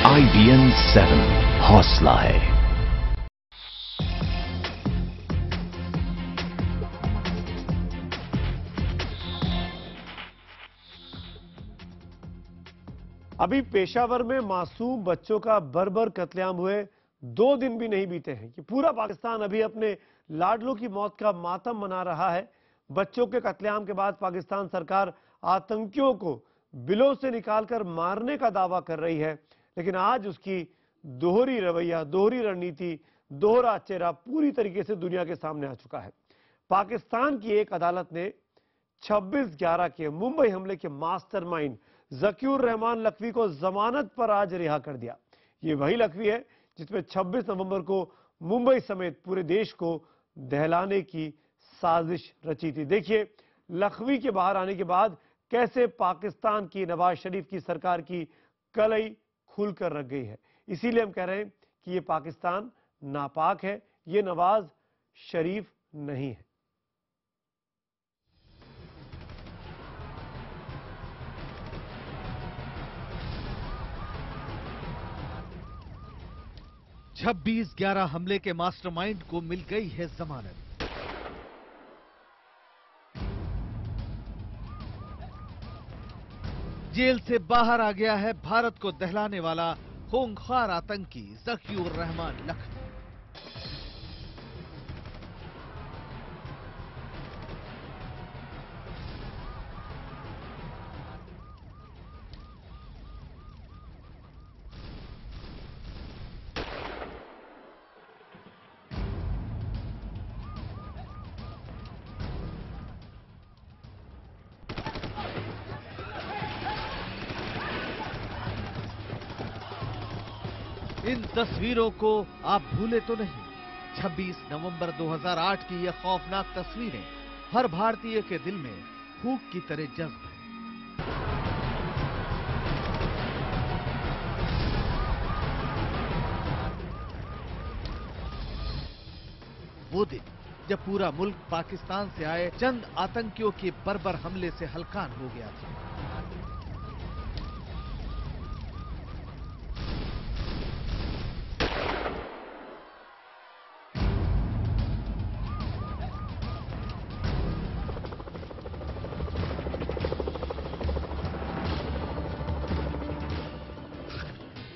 IBN 7 हौसला है। अभी पेशावर में मासूम बच्चों का बर्बर कत्लेआम हुए 2 दिन भी नहीं बीते हैं कि पूरा पाकिस्तान अभी अपने लाडलों की मौत का मातम मना रहा है। बच्चों के कत्लेआम के बाद पाकिस्तान सरकार आतंकियों को बिलों से निकालकर मारने का दावा कर रही है, लेकिन आज उसकी दोहरी रवैया, दोहरी रणनीति, दोहरा चेहरा पूरी तरीके से दुनिया के सामने आ चुका है। पाकिस्तान की एक अदालत ने 26/11 के मुंबई हमले के मास्टरमाइंड ज़कीउर रहमान लखवी को जमानत पर आज रिहा कर दिया। ये वही लखवी है जिसमें 26 नवंबर को मुंबई समेत पूरे देश को दहलाने की साजिश रची थी। देखिए लखवी के बाहर आने के बाद कैसे पाकिस्तान की नवाज शरीफ की सरकार की कलई खुलकर रख गई है। इसीलिए हम कह रहे हैं कि ये पाकिस्तान नापाक है, ये नवाज शरीफ नहीं है। छब्बीस 11 हमले के मास्टरमाइंड को मिल गई है जमानत। जेल से बाहर आ गया है भारत को दहलाने वाला खूंखार आतंकी ज़कीउर रहमान लखवी। इन तस्वीरों को आप भूले तो नहीं। 26 नवंबर 2008 की ये खौफनाक तस्वीरें हर भारतीय के दिल में फूंक की तरह जज्ब है। वो दिन जब पूरा मुल्क पाकिस्तान से आए चंद आतंकियों के बर्बर हमले से हलकान हो गया था।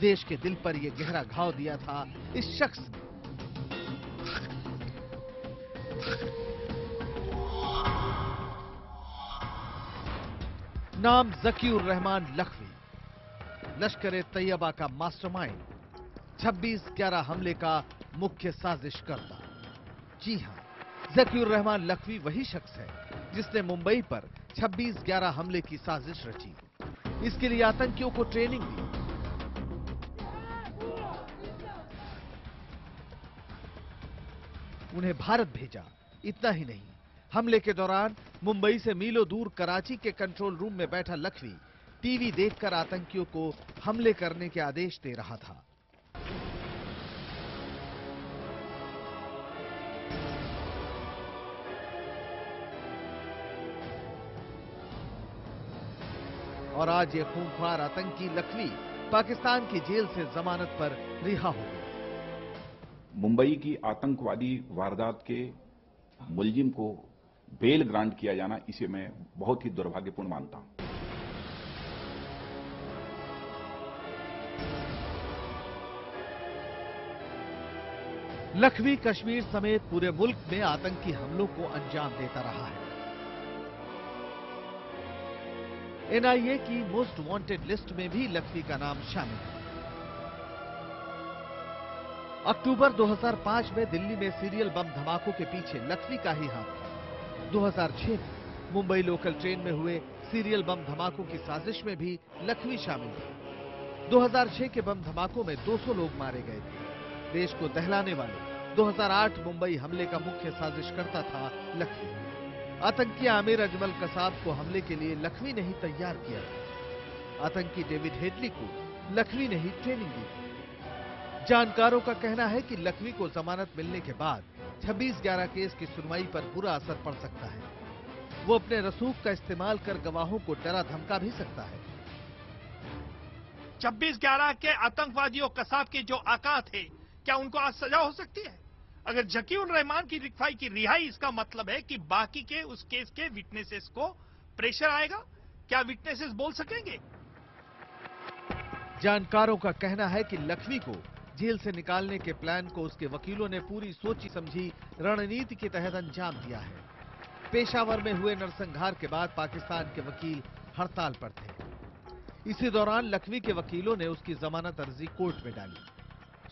देश के दिल पर यह गहरा घाव दिया था इस शख्स ने। नाम ज़कीउर रहमान लखवी, लश्कर तैयबा का मास्टरमाइंड, 26/11 हमले का मुख्य साजिशकर्ता। जी हां, ज़कीउर रहमान लखवी वही शख्स है जिसने मुंबई पर 26/11 हमले की साजिश रची। इसके लिए आतंकियों को ट्रेनिंग दी। उन्हें भारत भेजा। इतना ही नहीं, हमले के दौरान मुंबई से मीलों दूर कराची के कंट्रोल रूम में बैठा लखवी टीवी देखकर आतंकियों को हमले करने के आदेश दे रहा था। और आज ये खूंखार आतंकी लखवी पाकिस्तान की जेल से जमानत पर रिहा हो गया। मुंबई की आतंकवादी वारदात के मुलजिम को बेल ग्रांट किया जाना, इसे मैं बहुत ही दुर्भाग्यपूर्ण मानता हूं। लखवी कश्मीर समेत पूरे मुल्क में आतंकी हमलों को अंजाम देता रहा है। एनआईए की मोस्ट वांटेड लिस्ट में भी लखवी का नाम शामिल है। अक्टूबर 2005 में दिल्ली में सीरियल बम धमाकों के पीछे लखवी का ही हाथ था। 2006 में मुंबई लोकल ट्रेन में हुए सीरियल बम धमाकों की साजिश में भी लखवी शामिल थे। 2006 के बम धमाकों में 200 लोग मारे गए थे। देश को दहलाने वाले 2008 मुंबई हमले का मुख्य साजिशकर्ता था लखवी। आतंकी आमिर अजमल कसाब को हमले के लिए लखवी ने ही तैयार किया था। आतंकी डेविड हेडली को लखवी ने ही ट्रेनिंग दी थी। जानकारों का कहना है कि लखवी को जमानत मिलने के बाद 26/11 केस की सुनवाई पर बुरा असर पड़ सकता है। वो अपने रसूख का इस्तेमाल कर गवाहों को डरा धमका भी सकता है। 26/11 के आतंकवादियों कसाब के जो आका थे, क्या उनको आज सजा हो सकती है? अगर जकीउर रहमान की रिफाई की रिहाई, इसका मतलब है कि बाकी के उस केस के विटनेसेस को प्रेशर आएगा। क्या विटनेसेस बोल सकेंगे? जानकारों का कहना है कि लखवी को जेल से निकालने के प्लान को उसके वकीलों ने पूरी सोची समझी रणनीति के तहत अंजाम दिया है। पेशावर में हुए नरसंहार के बाद पाकिस्तान के वकील हड़ताल पर थे। इसी दौरान लखवी के वकीलों ने उसकी जमानत अर्जी कोर्ट में डाली।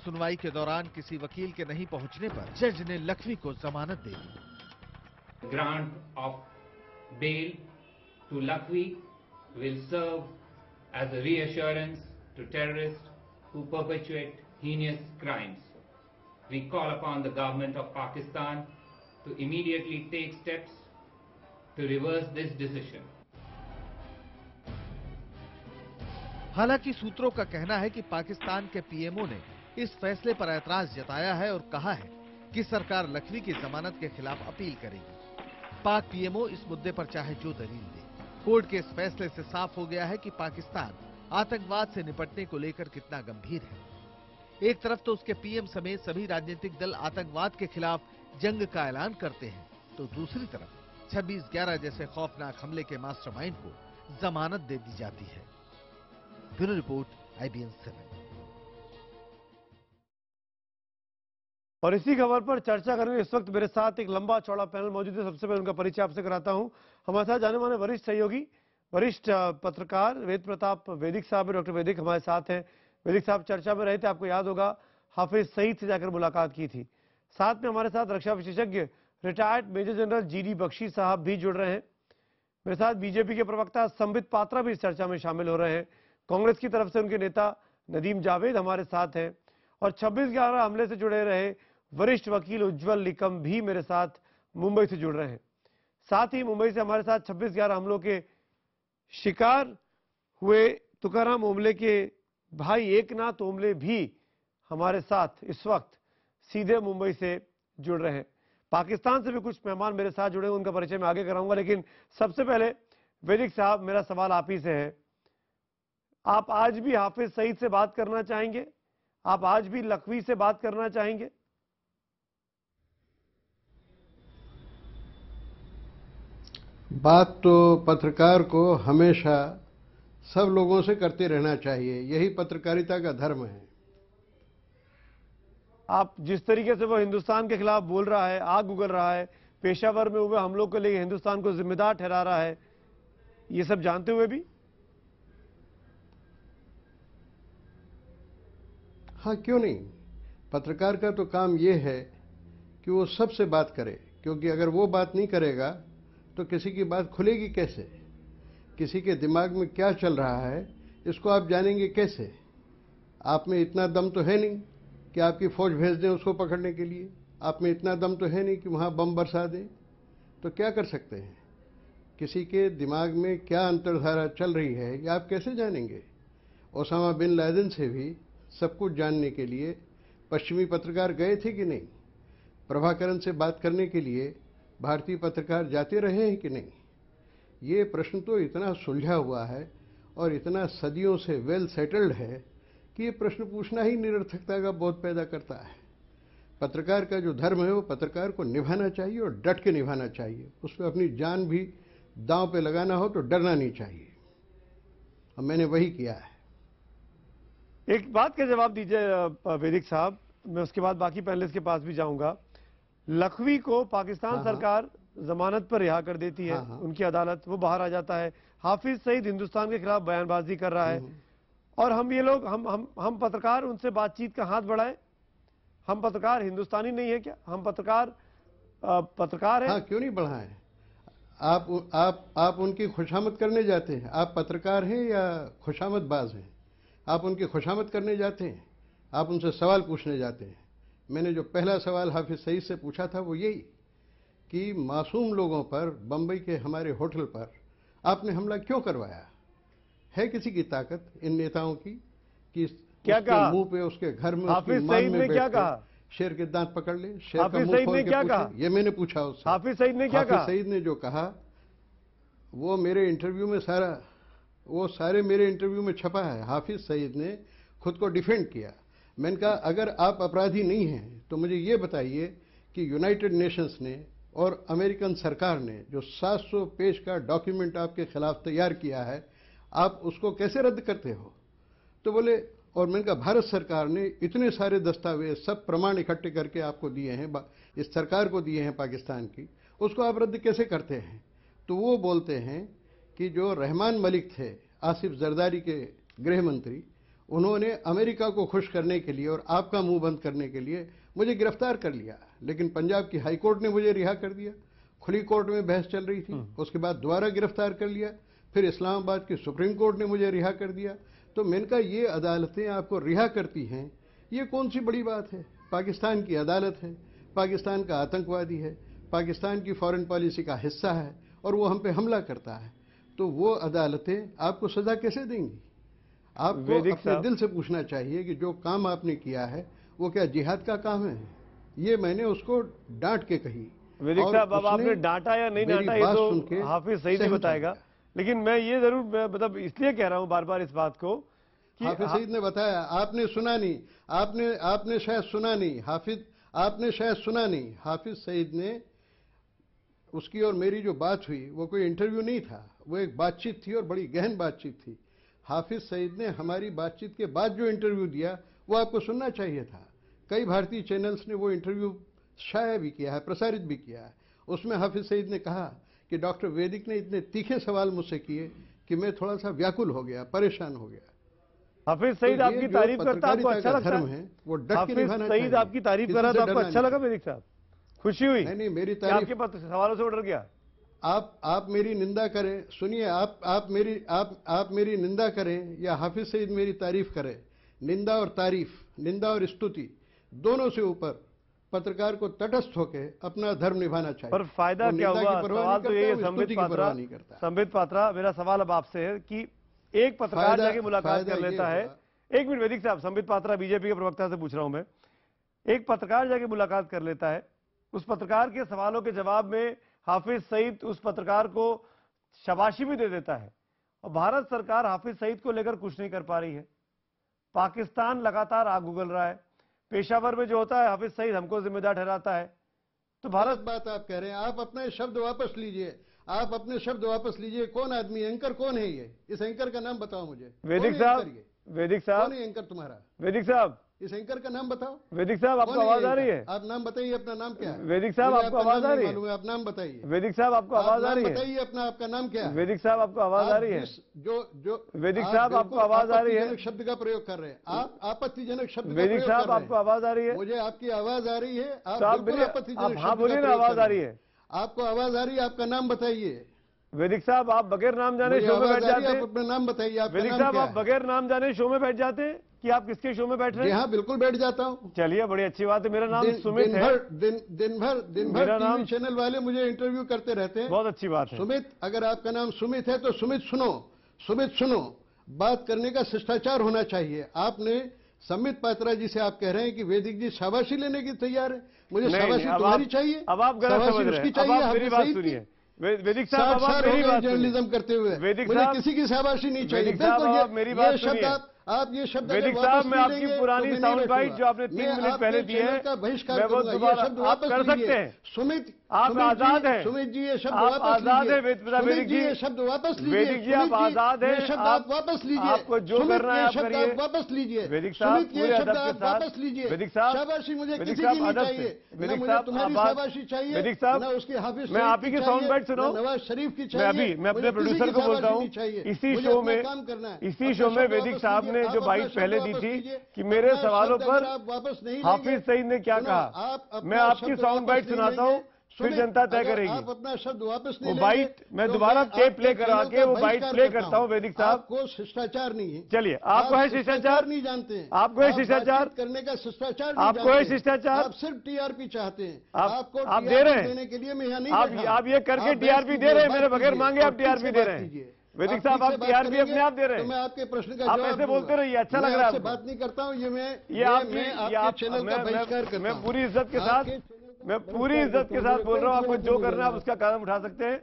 सुनवाई के दौरान किसी वकील के नहीं पहुंचने पर जज ने लखवी को जमानत दे दी। Grant of bail to Lakhvi will serve as a reassurance to terrorists who perpetuate heinous crimes. We call upon the government of Pakistan to immediately take steps to reverse this decision. हालांकि सूत्रों का कहना है कि पाकिस्तान के PMO ने इस फैसले पर ऐतराज जताया है और कहा है कि सरकार लखवी की जमानत के खिलाफ अपील करेगी। पाक पीएमओ इस मुद्दे पर चाहे जो दलील दे, कोर्ट के इस फैसले से साफ हो गया है कि पाकिस्तान आतंकवाद से निपटने को लेकर कितना गंभीर है। एक तरफ तो उसके पीएम समेत सभी राजनीतिक दल आतंकवाद के खिलाफ जंग का ऐलान करते हैं, तो दूसरी तरफ 26/11 जैसे खौफनाक हमले के मास्टरमाइंड को जमानत दे दी जाती है। Bureau report, IBN 7। और इसी खबर पर चर्चा करने इस वक्त मेरे साथ एक लंबा चौड़ा पैनल मौजूद है। सबसे पहले उनका परिचय आपसे कराता हूं। हमारे साथ जाने माने वरिष्ठ सहयोगी, वरिष्ठ पत्रकार वेद प्रताप वैदिक साहब, डॉक्टर वैदिक हमारे साथ हैं। वैदिक साहब चर्चा में रहे थे, आपको याद होगा, हाफिज सईद से जाकर मुलाकात की थी। साथ में हमारे साथ रक्षा विशेषज्ञ retired major general GD Bakshi साहब भी जुड़ रहे हैं। मेरे साथ बीजेपी के प्रवक्ता संबित पात्रा भी इस चर्चा में शामिल हो रहे हैं। कांग्रेस की तरफ से उनके नेता नदीम जावेद हमारे साथ हैं और 26/11 हमले से जुड़े रहे वरिष्ठ वकील उज्जवल निकम भी मेरे साथ मुंबई से जुड़ रहे हैं। साथ ही मुंबई से हमारे साथ 26/11 हमलों के शिकार हुए तुकाराम ओमले के भाई एकनाथ ओमले भी हमारे साथ इस वक्त सीधे मुंबई से जुड़ रहे हैं। पाकिस्तान से भी कुछ मेहमान मेरे साथ जुड़े, उनका परिचय मैं आगे कराऊंगा, लेकिन सबसे पहले वैदिक साहब, मेरा सवाल आप ही से है। आप आज भी हाफिज सईद से बात करना चाहेंगे? आप आज भी लखवी से बात करना चाहेंगे? बात तो पत्रकार को हमेशा सब लोगों से करते रहना चाहिए, यही पत्रकारिता का धर्म है। आप जिस तरीके से वो हिंदुस्तान के खिलाफ बोल रहा है, आग उगल रहा है, पेशावर में हुए हमलों के लिए हिंदुस्तान को जिम्मेदार ठहरा रहा है, ये सब जानते हुए भी? हाँ, क्यों नहीं। पत्रकार का तो काम ये है कि वो सबसे बात करे, क्योंकि अगर वो बात नहीं करेगा तो किसी की बात खुलेगी कैसे? किसी के दिमाग में क्या चल रहा है इसको आप जानेंगे कैसे? आप में इतना दम तो है नहीं कि आपकी फौज भेज दें उसको पकड़ने के लिए। आप में इतना दम तो है नहीं कि वहाँ बम बरसा दें। तो क्या कर सकते हैं? किसी के दिमाग में क्या अंतर्धारा चल रही है ये आप कैसे जानेंगे? ओसामा बिन लादेन से भी सब कुछ जानने के लिए पश्चिमी पत्रकार गए थे कि नहीं? प्रभाकरण से बात करने के लिए भारतीय पत्रकार जाते रहे हैं कि नहीं? ये प्रश्न तो इतना सुलझा हुआ है और इतना सदियों से वेल सेटल्ड है कि ये प्रश्न पूछना ही निरर्थकता का बोध पैदा करता है। पत्रकार का जो धर्म है वो पत्रकार को निभाना चाहिए और डट के निभाना चाहिए। उसमें अपनी जान भी दांव पे लगाना हो तो डरना नहीं चाहिए, और मैंने वही किया है। एक बात का जवाब दीजिए वैदिक साहब, मैं उसके बाद बाकी पैनलिस्ट के पास भी जाऊंगा। लखवी को पाकिस्तान सरकार जमानत पर रिहा कर देती है, उनकी अदालत, वो बाहर आ जाता है। हाफिज सईद हिंदुस्तान के खिलाफ बयानबाजी कर रहा है और हम ये लोग हम पत्रकार उनसे बातचीत का हाथ बढ़ाएं। हम पत्रकार हिंदुस्तानी नहीं है क्या? हम पत्रकार हैं। हाँ, क्यों नहीं बढ़ाएं? आप उनकी खुशामद करने जाते हैं। आप पत्रकार हैं या खुशामदबाज हैं? आप उनकी खुशामद करने जाते हैं, आप उनसे सवाल पूछने जाते हैं। मैंने जो पहला सवाल हाफिज सईद से पूछा था वो यही कि मासूम लोगों पर बंबई के हमारे होटल पर आपने हमला क्यों करवाया? है किसी की ताकत इन नेताओं की कि क्या कहा? मुंह पे, उसके घर में, हाफिज सईद ने क्या कहा? शेर के दांत पकड़ ले, शेर का मुंह खोल के पूछे। ये मैंने पूछा उससे। हाफिज सईद ने क्या कहा? हाफिज सईद ने जो कहा वो मेरे इंटरव्यू में सारा वो सारे मेरे इंटरव्यू में छपा है। हाफिज सईद ने खुद को डिफेंड किया। मैंने कहा अगर आप अपराधी नहीं हैं तो मुझे ये बताइए कि यूनाइटेड नेशंस ने और अमेरिकन सरकार ने जो 700 पेज का डॉक्यूमेंट आपके खिलाफ तैयार किया है, आप उसको कैसे रद्द करते हो? तो बोले, और मैंने कहा भारत सरकार ने इतने सारे दस्तावेज, सब प्रमाण इकट्ठे करके आपको दिए हैं, इस सरकार को दिए हैं पाकिस्तान की, उसको आप रद्द कैसे करते हैं? तो वो बोलते हैं कि जो रहमान मलिक थे, आसिफ जरदारी के गृह मंत्री, उन्होंने अमेरिका को खुश करने के लिए और आपका मुंह बंद करने के लिए मुझे गिरफ्तार कर लिया, लेकिन पंजाब की हाई कोर्ट ने मुझे रिहा कर दिया। खुली कोर्ट में बहस चल रही थी, उसके बाद दोबारा गिरफ्तार कर लिया, फिर इस्लामाबाद की सुप्रीम कोर्ट ने मुझे रिहा कर दिया। तो मैंने कहा ये अदालतें आपको रिहा करती हैं, ये कौन सी बड़ी बात है? पाकिस्तान की अदालत है, पाकिस्तान का आतंकवादी है, पाकिस्तान की फॉरेन पॉलिसी का हिस्सा है और वो हम पे हमला करता है, तो वो अदालतें आपको सजा कैसे देंगी? आपको अपने दिल से पूछना चाहिए कि जो काम आपने किया है वो क्या जिहाद का काम है? ये मैंने उसको डांट के कही। वेदिक साहब, अब आपने डांटा या नहीं डांटा ये तो हाफिज सईद ही बताएगा, लेकिन मैं ये जरूर मतलब इसलिए कह रहा हूं बार बार इस बात को कि हाफिज सईद ने बताया, आपने सुना नहीं, आपने शायद सुना नहीं, आपने शायद सुना नहीं। हाफिज सईद ने, उसकी और मेरी जो बात हुई वो कोई इंटरव्यू नहीं था, वो एक बातचीत थी और बड़ी गहन बातचीत थी। हाफिज सईद ने हमारी बातचीत के बाद जो इंटरव्यू दिया वो आपको सुनना चाहिए था। कई भारतीय चैनल्स ने वो इंटरव्यू शाया भी किया है, प्रसारित भी किया है। उसमें हाफिज सईद ने कहा कि डॉक्टर वैदिक ने इतने तीखे सवाल मुझसे किए कि मैं थोड़ा सा व्याकुल हो गया, परेशान हो गया। हाफिज सईद आपकी तारीफ करता है, आपको अच्छा लगता है? वो डट के निभाना चाहिए। सईद आपकी तारीफ कर रहा तो आपको अच्छा लगा वैदिक साहब? खुशी हुई? नहीं, मेरी तारीफ, आपके सवालों से डर गया? आप मेरी निंदा करें, सुनिए, आप मेरी निंदा करें या हाफिज सईद मेरी तारीफ करें, निंदा और तारीफ, निंदा और स्तुति दोनों से ऊपर पत्रकार को तटस्थ होकर अपना धर्म निभाना चाहिए। पर फायदा क्या हुआ? सवाल तो ये संबित पात्रा, मेरा सवाल अब आपसे है कि एक पत्रकार जाके मुलाकात कर लेता है। एक मिनट वैदिक साहब, संबित पात्रा बीजेपी के प्रवक्ता से पूछ रहा हूं मैं। एक पत्रकार जाके मुलाकात कर लेता है, उस पत्रकार के सवालों के जवाब में हाफिज सईद उस पत्रकार को शाबाशी भी दे देता है, और भारत सरकार हाफिज सईद को लेकर कुछ नहीं कर पा रही है। पाकिस्तान लगातार आग उगल रहा है। पेशावर में जो होता है हाफिज सईद हमको जिम्मेदार ठहराता है। तो भारत, बात आप कह रहे हैं, आप अपने शब्द वापस लीजिए, आप अपने शब्द वापस लीजिए। कौन आदमी, एंकर कौन है ये? इस एंकर का नाम बताओ मुझे। वैदिक साहब, वैदिक साहब, कौन है एंकर तुम्हारा? वैदिक साहब, इस एंकर का नाम बताओ। वैदिक साहब, आपको आवाज आ रही है? आप नाम बताइए, अपना नाम क्या है? वैदिक साहब, आपको आवाज आ रही है? आप नाम बताइए। वैदिक साहब, आपको आवाज आ रही है? बताइए अपना, आपका नाम क्या है? वैदिक साहब, आपको आवाज आ रही है? जो वैदिक साहब, आपको आवाज आ रही है? शब्द का प्रयोग कर रहे हैं आप, आपत्तिजनक शब्द। वैदिक साहब, आपको आवाज आ रही है? मुझे आपकी आवाज आ रही है। आप हाँ बोलिए ना, आवाज आ रही है? आपको आवाज आ रही है, आपका नाम बताइए। वैदिक साहब, आप बगैर नाम जाने शो में बैठ जाते हैं। अपना नाम बताइए। वैदिक साहब, आप बगैर नाम जाने शो में बैठ जाते हैं कि आप किसके शो में बैठ रहे हैं? हाँ, बिल्कुल बैठ जाता हूँ। चलिए, बड़ी अच्छी बात है। मेरा नाम सुमित है। दिन भर टीवी चैनल वाले मुझे इंटरव्यू करते रहते हैं। बहुत अच्छी बात है। सुमित, अगर आपका नाम सुमित है तो सुमित सुनो। बात करने का शिष्टाचार होना चाहिए। आपने संबित पात्रा जी से आप कह रहे हैं कि वैदिक जी शाबाशी लेने की तैयार है। मुझे शाबाशी तुम्हारी चाहिए। अब आप गलत समझ रहे हैं। अब आप मेरी बात सुनिए। वैदिक साहब, आप मेरी बात जर्नलिज्म करते हुए मुझे किसी की शाबाशी नहीं चाहिए। बिल्कुल, मेरी बात सुनिए। आप ये शब्द, वैदिक साहब, मैं आपकी पुरानी साउंड बाइट जो आपने 3 मिनट पहले दी है, मैं वो दोबारा आप कर सकते हैं। सुमित, आप आजाद हैं। सुमित जी, ये शब्द आप आजाद है। वैदिक जी, ये शब्द वापस लीजिए। वैदिक जी, आप आजाद हैं। शब्द आप वापस लीजिए। आपको जो करना है आप करिए। वापस लीजिए। वैदिक साहब, ये शब्द आप वापस लीजिए। वैदिक साहब, शाबाशी मुझे किसी की नहीं चाहिए। वैदिक साहब, तुम्हारी शाबाशी चाहिए। वैदिक साहब, मैं आप ही की साउंड बाइट सुनाऊं? नवाज शरीफ की चाहिए। मैं अपने प्रोड्यूसर को बोलता हूँ, इसी शो में वैदिक साहब ने जो बाइट पहले दी थी कि मेरे सवालों पर हाफिज सईद ने क्या कहा, मैं आपकी साउंड बाइट सुनाता हूं, फिर जनता तय करेगी। आप अपना शब्द वापस नहीं वो बाइट मैं दोबारा टेप प्ले करा के वो बाइट प्ले करता हूं। वैदिक साहब, आपको शिष्टाचार नहीं है। चलिए, आपको है शिष्टाचार? नहीं जानते हैं आपको है शिष्टाचार करने का? शिष्टाचार आपको है शिष्टाचार? आप सिर्फ टीआरपी चाहते हैं। आपको आप दे रहे हैं देने के लिए मैं यहाँ नहीं। आप ये करके टीआरपी दे रहे हैं, मेरे बगैर मांगे आप टीआरपी दे रहे हैं। वैदिक साहब, आप टीआरपी अपने आप दे रहे हैं। मैं आपके प्रश्न का आप ऐसे बोलते रहिए, अच्छा लग रहा है। बात नहीं करता हूँ। ये आपके चैनल का बहिष्कार करता हूं। मैं पूरी इज्जत के साथ बोल रहा हूँ, आपको जो करना है आप उसका कदम उठा सकते हैं।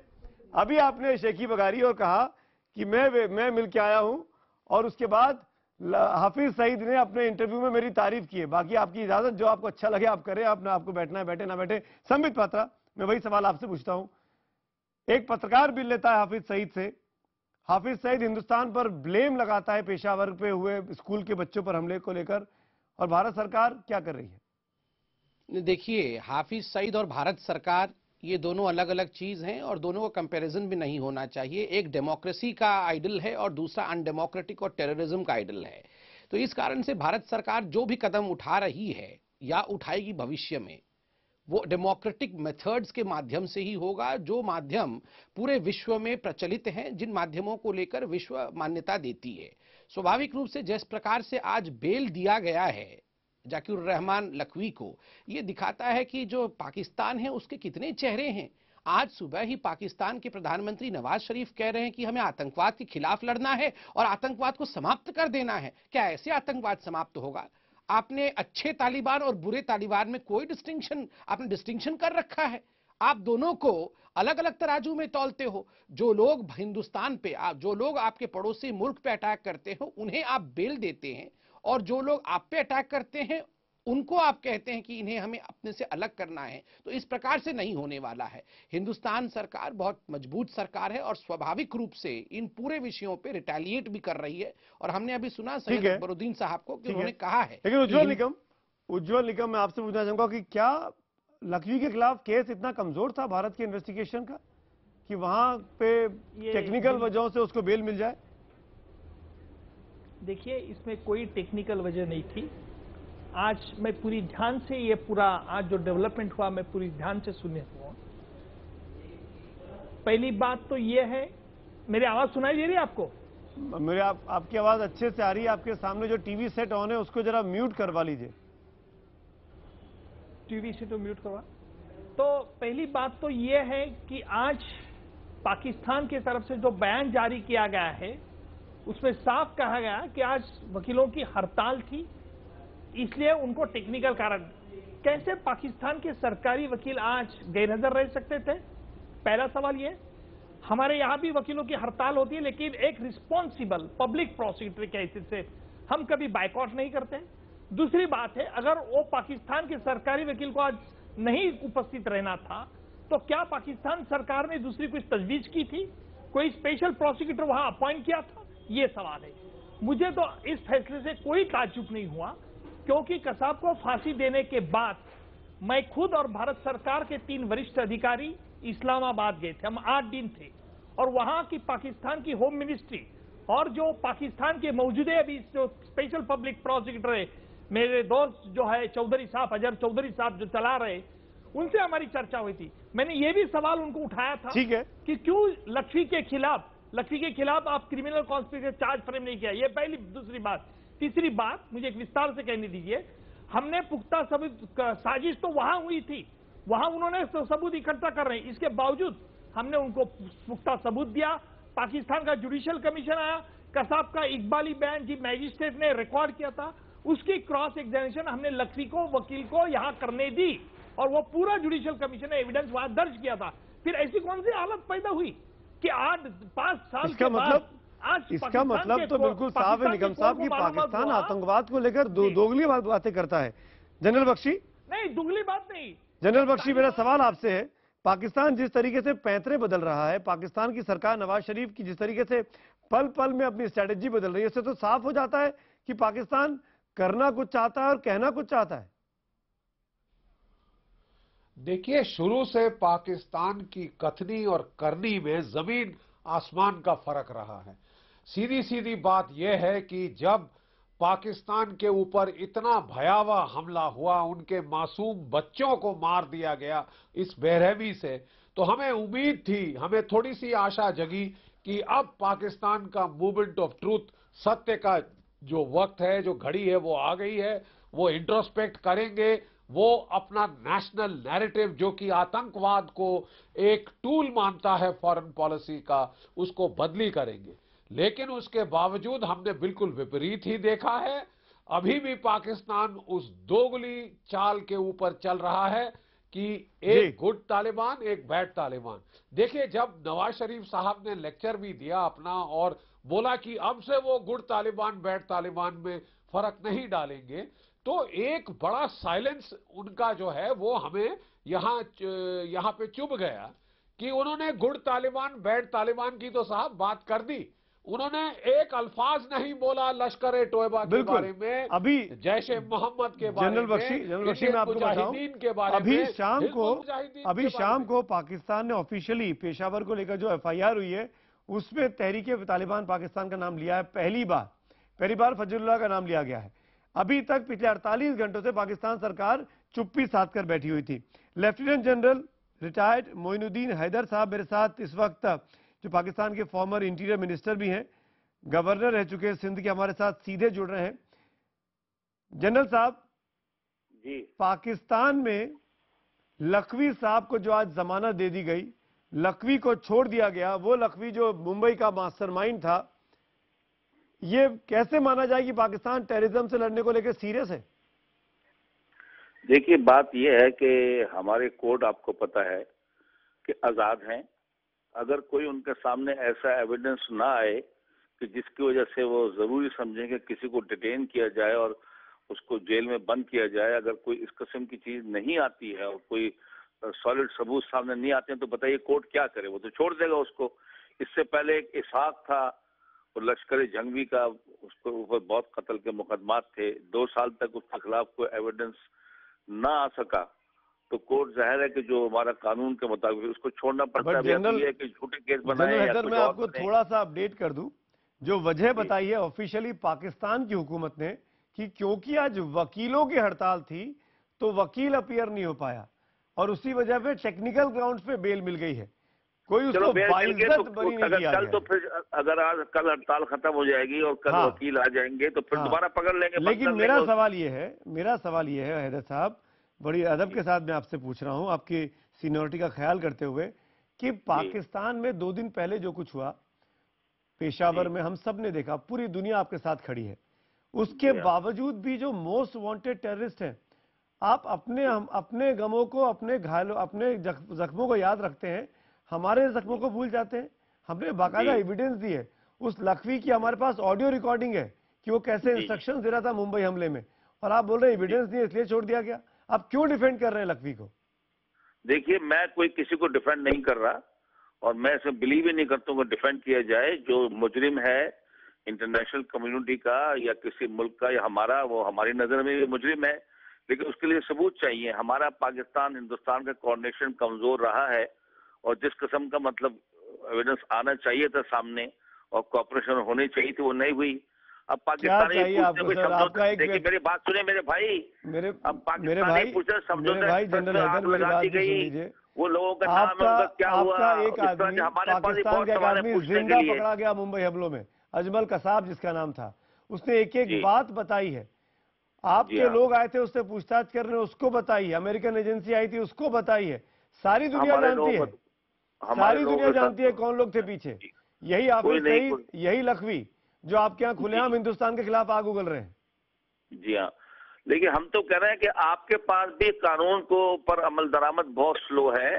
अभी आपने शेखी बगारी और कहा कि मैं मिल के आया हूं और उसके बाद हाफिज सईद ने अपने इंटरव्यू में मेरी तारीफ की है। बाकी आपकी इजाजत, जो आपको अच्छा लगे आप करें, आपको बैठना है बैठे ना बैठे। संबित पात्रा, मैं वही सवाल आपसे पूछता हूं। एक पत्रकार मिल लेता है हाफिज सईद से, हाफिज सईद हिंदुस्तान पर ब्लेम लगाता है पेशावर पे हुए स्कूल के बच्चों पर हमले को लेकर, और भारत सरकार क्या कर रही है? देखिए, हाफिज सईद और भारत सरकार ये दोनों अलग अलग चीज हैं और दोनों का कंपैरिजन भी नहीं होना चाहिए। एक डेमोक्रेसी का आइडल है और दूसरा अनडेमोक्रेटिक और टेररिज्म का आइडल है। तो इस कारण से भारत सरकार जो भी कदम उठा रही है या उठाएगी भविष्य में, वो डेमोक्रेटिक मेथड्स के माध्यम से ही होगा, जो माध्यम पूरे विश्व में प्रचलित हैं, जिन माध्यमों को लेकर विश्व मान्यता देती है। स्वाभाविक रूप से जिस प्रकार से आज बेल दिया गया है जाकिर रहमान लखवी को, ये दिखाता है कि जो पाकिस्तान है उसके कितने चेहरे हैं। आज सुबह ही पाकिस्तान के प्रधानमंत्री नवाज शरीफ कह रहे हैं कि हमें आतंकवाद के खिलाफ लड़ना है और आतंकवाद को समाप्त कर देना है। क्या ऐसे आतंकवाद समाप्त होगा? आपने अच्छे तालिबान और बुरे तालिबान में कोई आपने डिस्टिंक्शन कर रखा है। आप दोनों को अलग अलग तराजू में तौलते हो। जो लोग हिंदुस्तान पे, जो लोग आपके पड़ोसी मुल्क पे अटैक करते हो उन्हें आप बेल देते हैं, और जो लोग आप पे अटैक करते हैं उनको आप कहते हैं कि इन्हें हमें अपने से अलग करना है। तो इस प्रकार से नहीं होने वाला है। हिंदुस्तान सरकार बहुत मजबूत सरकार है और स्वाभाविक रूप से इन पूरे विषयों पे रिटेलिएट भी कर रही है। और हमने अभी सुना सैयद अकबरुद्दीन साहब को कि उन्होंने कहा है। लेकिन उज्ज्वल निकम मैं आपसे पूछना चाहूंगा कि क्या लखवी के खिलाफ केस इतना कमजोर था भारत के इन्वेस्टिगेशन का कि वहां पे टेक्निकल वजहों से उसको बेल मिल जाए? देखिए, इसमें कोई टेक्निकल वजह नहीं थी। आज मैं पूरी ध्यान से ये पूरा आज जो डेवलपमेंट हुआ मैं पूरी ध्यान से सुने हुआ। पहली बात तो ये है, मेरी आवाज सुनाई दे रही है आपको? मेरे आपकी आवाज अच्छे से आ रही है। आपके सामने जो टीवी सेट ऑन है उसको जरा म्यूट करवा लीजिए। टीवी से तो म्यूट करवा। तो पहली बात तो ये है कि आज पाकिस्तान की तरफ से जो बयान जारी किया गया है उसमें साफ कहा गया कि आज वकीलों की हड़ताल थी, इसलिए उनको टेक्निकल कारण। कैसे पाकिस्तान के सरकारी वकील आज गैरहाजिर रह सकते थे? पहला सवाल ये। हमारे यहां भी वकीलों की हड़ताल होती है, लेकिन एक रिस्पॉन्सिबल पब्लिक प्रोसिक्यूटर के हैसियत से हम कभी बाइकआउट नहीं करते। दूसरी बात है, अगर वो पाकिस्तान के सरकारी वकील को आज नहीं उपस्थित रहना था तो क्या पाकिस्तान सरकार ने दूसरी कुछ तजवीज की थी? कोई स्पेशल प्रोसिक्यूटर वहां अपॉइंट किया था? ये सवाल है। मुझे तो इस फैसले से कोई ताज्जुब नहीं हुआ, क्योंकि कसाब को फांसी देने के बाद मैं खुद और भारत सरकार के 3 वरिष्ठ अधिकारी इस्लामाबाद गए थे। हम 8 दिन थे और वहां की पाकिस्तान की होम मिनिस्ट्री और जो पाकिस्तान के मौजूदा अभी जो स्पेशल पब्लिक प्रोसिक्यूटर है, मेरे दोस्त जो है चौधरी साहब, अजहर चौधरी साहब जो चला रहे, उनसे हमारी चर्चा हुई थी। मैंने ये भी सवाल उनको उठाया था कि क्यों लखवी के खिलाफ आप क्रिमिनल कॉन्स्पिरेसी चार्ज फ्रेम नहीं किया। ये पहली। दूसरी बात, तीसरी बात मुझे एक विस्तार से कहने दीजिए। हमने पुख्ता सबूत, साजिश तो वहां हुई थी, वहां उन्होंने सबूत इकट्ठा कर रहे हैं, इसके बावजूद हमने उनको पुख्ता सबूत दिया। पाकिस्तान का जुडिशियल कमीशन आया, कसाब का इकबाली बयान जी मैजिस्ट्रेट ने रिकॉर्ड किया था, उसकी क्रॉस एग्जामिनेशन हमने लखवी को, वकील को यहां करने दी और वो पूरा जुडिशियल कमीशन ने एविडेंस वहां दर्ज किया था। फिर ऐसी कौन सी हालत पैदा हुई कि 8-5 साल के बाद इसका मतलब तो बिल्कुल साफ है निकम साहब कि पाकिस्तान आतंकवाद को लेकर दोगली बातें करता है। जनरल बख्शी, नहीं दुगली बात नहीं। जनरल बख्शी, मेरा सवाल आपसे है, पाकिस्तान जिस तरीके से पैंतरे बदल रहा है, पाकिस्तान की सरकार नवाज शरीफ की जिस तरीके से पल पल में अपनी स्ट्रेटेजी बदल रही है, इससे तो साफ हो जाता है कि पाकिस्तान करना कुछ चाहता है और कहना कुछ चाहता है। देखिए, शुरू से पाकिस्तान की कथनी और करनी में जमीन आसमान का फर्क रहा है। सीधी सीधी बात यह है कि जब पाकिस्तान के ऊपर इतना भयावह हमला हुआ, उनके मासूम बच्चों को मार दिया गया इस बेरहमी से, तो हमें उम्मीद थी, हमें थोड़ी सी आशा जगी कि अब पाकिस्तान का मूवमेंट ऑफ ट्रूथ, सत्य का जो वक्त है, जो घड़ी है, वो आ गई है। वो इंट्रोस्पेक्ट करेंगे, वो अपना नेशनल नैरेटिव जो कि आतंकवाद को एक टूल मानता है फॉरेन पॉलिसी का, उसको बदली करेंगे। लेकिन उसके बावजूद हमने बिल्कुल विपरीत ही देखा है। अभी भी पाकिस्तान उस दोगली चाल के ऊपर चल रहा है कि एक गुड तालिबान एक बैड तालिबान। देखिए, जब नवाज शरीफ साहब ने लेक्चर भी दिया अपना और बोला कि अब से वो गुड तालिबान बैड तालिबान में फर्क नहीं डालेंगे, तो एक बड़ा साइलेंस उनका जो है वो हमें यहाँ पे चुभ गया कि उन्होंने गुड तालिबान बैड तालिबान की तो साहब बात कर दी, उन्होंने एक अल्फाज नहीं बोला लश्कर टोयबा के बारे में, अभी जैश ए मोहम्मद के बारे में, जनरल बख्शी मैं आपको बताऊं, के बारे में, अभी शाम को पाकिस्तान ने ऑफिशियली पेशावर को लेकर जो एफआईआर हुई है उसमें तहरीके तालिबान पाकिस्तान का नाम लिया है। पहली बार फजलुल्लाह का नाम लिया गया है। अभी तक पिछले 48 घंटों से पाकिस्तान सरकार चुप्पी साध कर बैठी हुई थी। Lieutenant general retired Moinuddin Haider साहब मेरे साथ इस वक्त, जो पाकिस्तान के फॉर्मर इंटीरियर मिनिस्टर भी हैं, गवर्नर रह चुके हैं सिंध के, हमारे साथ सीधे जुड़ रहे हैं। जनरल साहब जी, पाकिस्तान में लखवी साहब को जो आज जमानत दे दी गई, लखवी को छोड़ दिया गया, वो लखवी जो मुंबई का मास्टरमाइंड था, ये कैसे माना जाए कि पाकिस्तान टेररिज्म से लड़ने को लेकर सीरियस है? देखिए, बात यह है कि हमारे कोर्ट आपको पता है कि आज़ाद हैं। अगर कोई उनके सामने ऐसा एविडेंस ना आए कि जिसकी वजह से वो ज़रूरी समझें कि किसी को डिटेन किया जाए और उसको जेल में बंद किया जाए, अगर कोई इस किस्म की चीज़ नहीं आती है और कोई सॉलिड सबूत सामने नहीं आते हैं, तो बताइए कोर्ट क्या करे? वो तो छोड़ देगा उसको। इससे पहले एक इसहाक था और लश्कर जंगवी का, उसके ऊपर बहुत कत्ल के मुकदमात थे, 2 साल तक उसके खिलाफ कोई एविडेंस ना आ सका, तो कोर्ट जाहिर है कि जो हमारा कानून के मुताबिक उसको छोड़ना पड़ता है कि झूठे केस बनाए या कुछ मैं और आपको थोड़ा सा अपडेट कर दूं, जो वजह बताई है ऑफिशियली पाकिस्तान की हुकूमत ने कि क्योंकि आज वकीलों की हड़ताल थी तो वकील अपीयर नहीं हो पाया और उसी वजह पे टेक्निकल ग्राउंड्स पे बेल मिल गई है। कोई उसको बाइज्जत बरी नहीं किया कल, तो फिर अगर आज कल हड़ताल खत्म हो जाएगी और कल वकील आ जाएंगे तो फिर दोबारा पकड़ लेंगे। लेकिन मेरा सवाल ये है हैदर साहब, बड़ी अदब के साथ मैं आपसे पूछ रहा हूं, आपकी सीनियरिटी का ख्याल करते हुए, कि पाकिस्तान में 2 दिन पहले जो कुछ हुआ पेशावर में, हम सब ने देखा, पूरी दुनिया आपके साथ खड़ी है, उसके बावजूद भी जो मोस्ट वांटेड टेररिस्ट हैं, आप अपने गमों को, अपने घायलों, अपने जख्मों को याद रखते हैं, हमारे जख्मों को भूल जाते हैं। हमने बाकायदा एविडेंस दी है, उस लखवी की हमारे पास ऑडियो रिकॉर्डिंग है कि वो कैसे इंस्ट्रक्शन दे रहा था मुंबई हमले में, और आप बोल रहे हैं एविडेंस नहीं इसलिए छोड़ दिया गया। आप क्यों डिफेंड कर रहे हैं लखवी को? देखिए, मैं कोई किसी को डिफेंड नहीं कर रहा और मैं इसमें बिलीव ही नहीं करता हूँ कि डिफेंड किया जाए। जो मुजरिम है इंटरनेशनल कम्युनिटी का या किसी मुल्क का या हमारा, वो हमारी नजर में भी मुजरिम है, लेकिन उसके लिए सबूत चाहिए। हमारा पाकिस्तान हिंदुस्तान का कोऑर्डिनेशन कमजोर रहा है और जिस किस्म का मतलब एविडेंस आना चाहिए था सामने और कोऑपरेशन होनी चाहिए थी, वो नहीं हुई। अब पाकिस्तानी देखिए, मेरी बात सुने मेरे भाई, अब पाकिस्तानी पूछे समझौता गई, वो लोगों का नाम है, उनका क्या हुआ? एक आदमी, पाकिस्तान का एक आदमी जिंदा पकड़ा गया मुंबई हमलों में, अजमल कसाब जिसका नाम था, उसने एक बात बताई है। आपके लोग आए थे उससे पूछताछ करने, उसको बताई है, अमेरिकन एजेंसी आई थी उसको बताई है, सारी दुनिया जानती है, सारी दुनिया जानती है कौन लोग थे पीछे। यही हाफिज सईद, यही लखवी जो आपके यहाँ खुलेआम हिंदुस्तान के खिलाफ आग उगल रहे हैं। जी हाँ, लेकिन हम तो कह रहे हैं कि आपके पास भी कानून को पर अमल दरामद बहुत स्लो है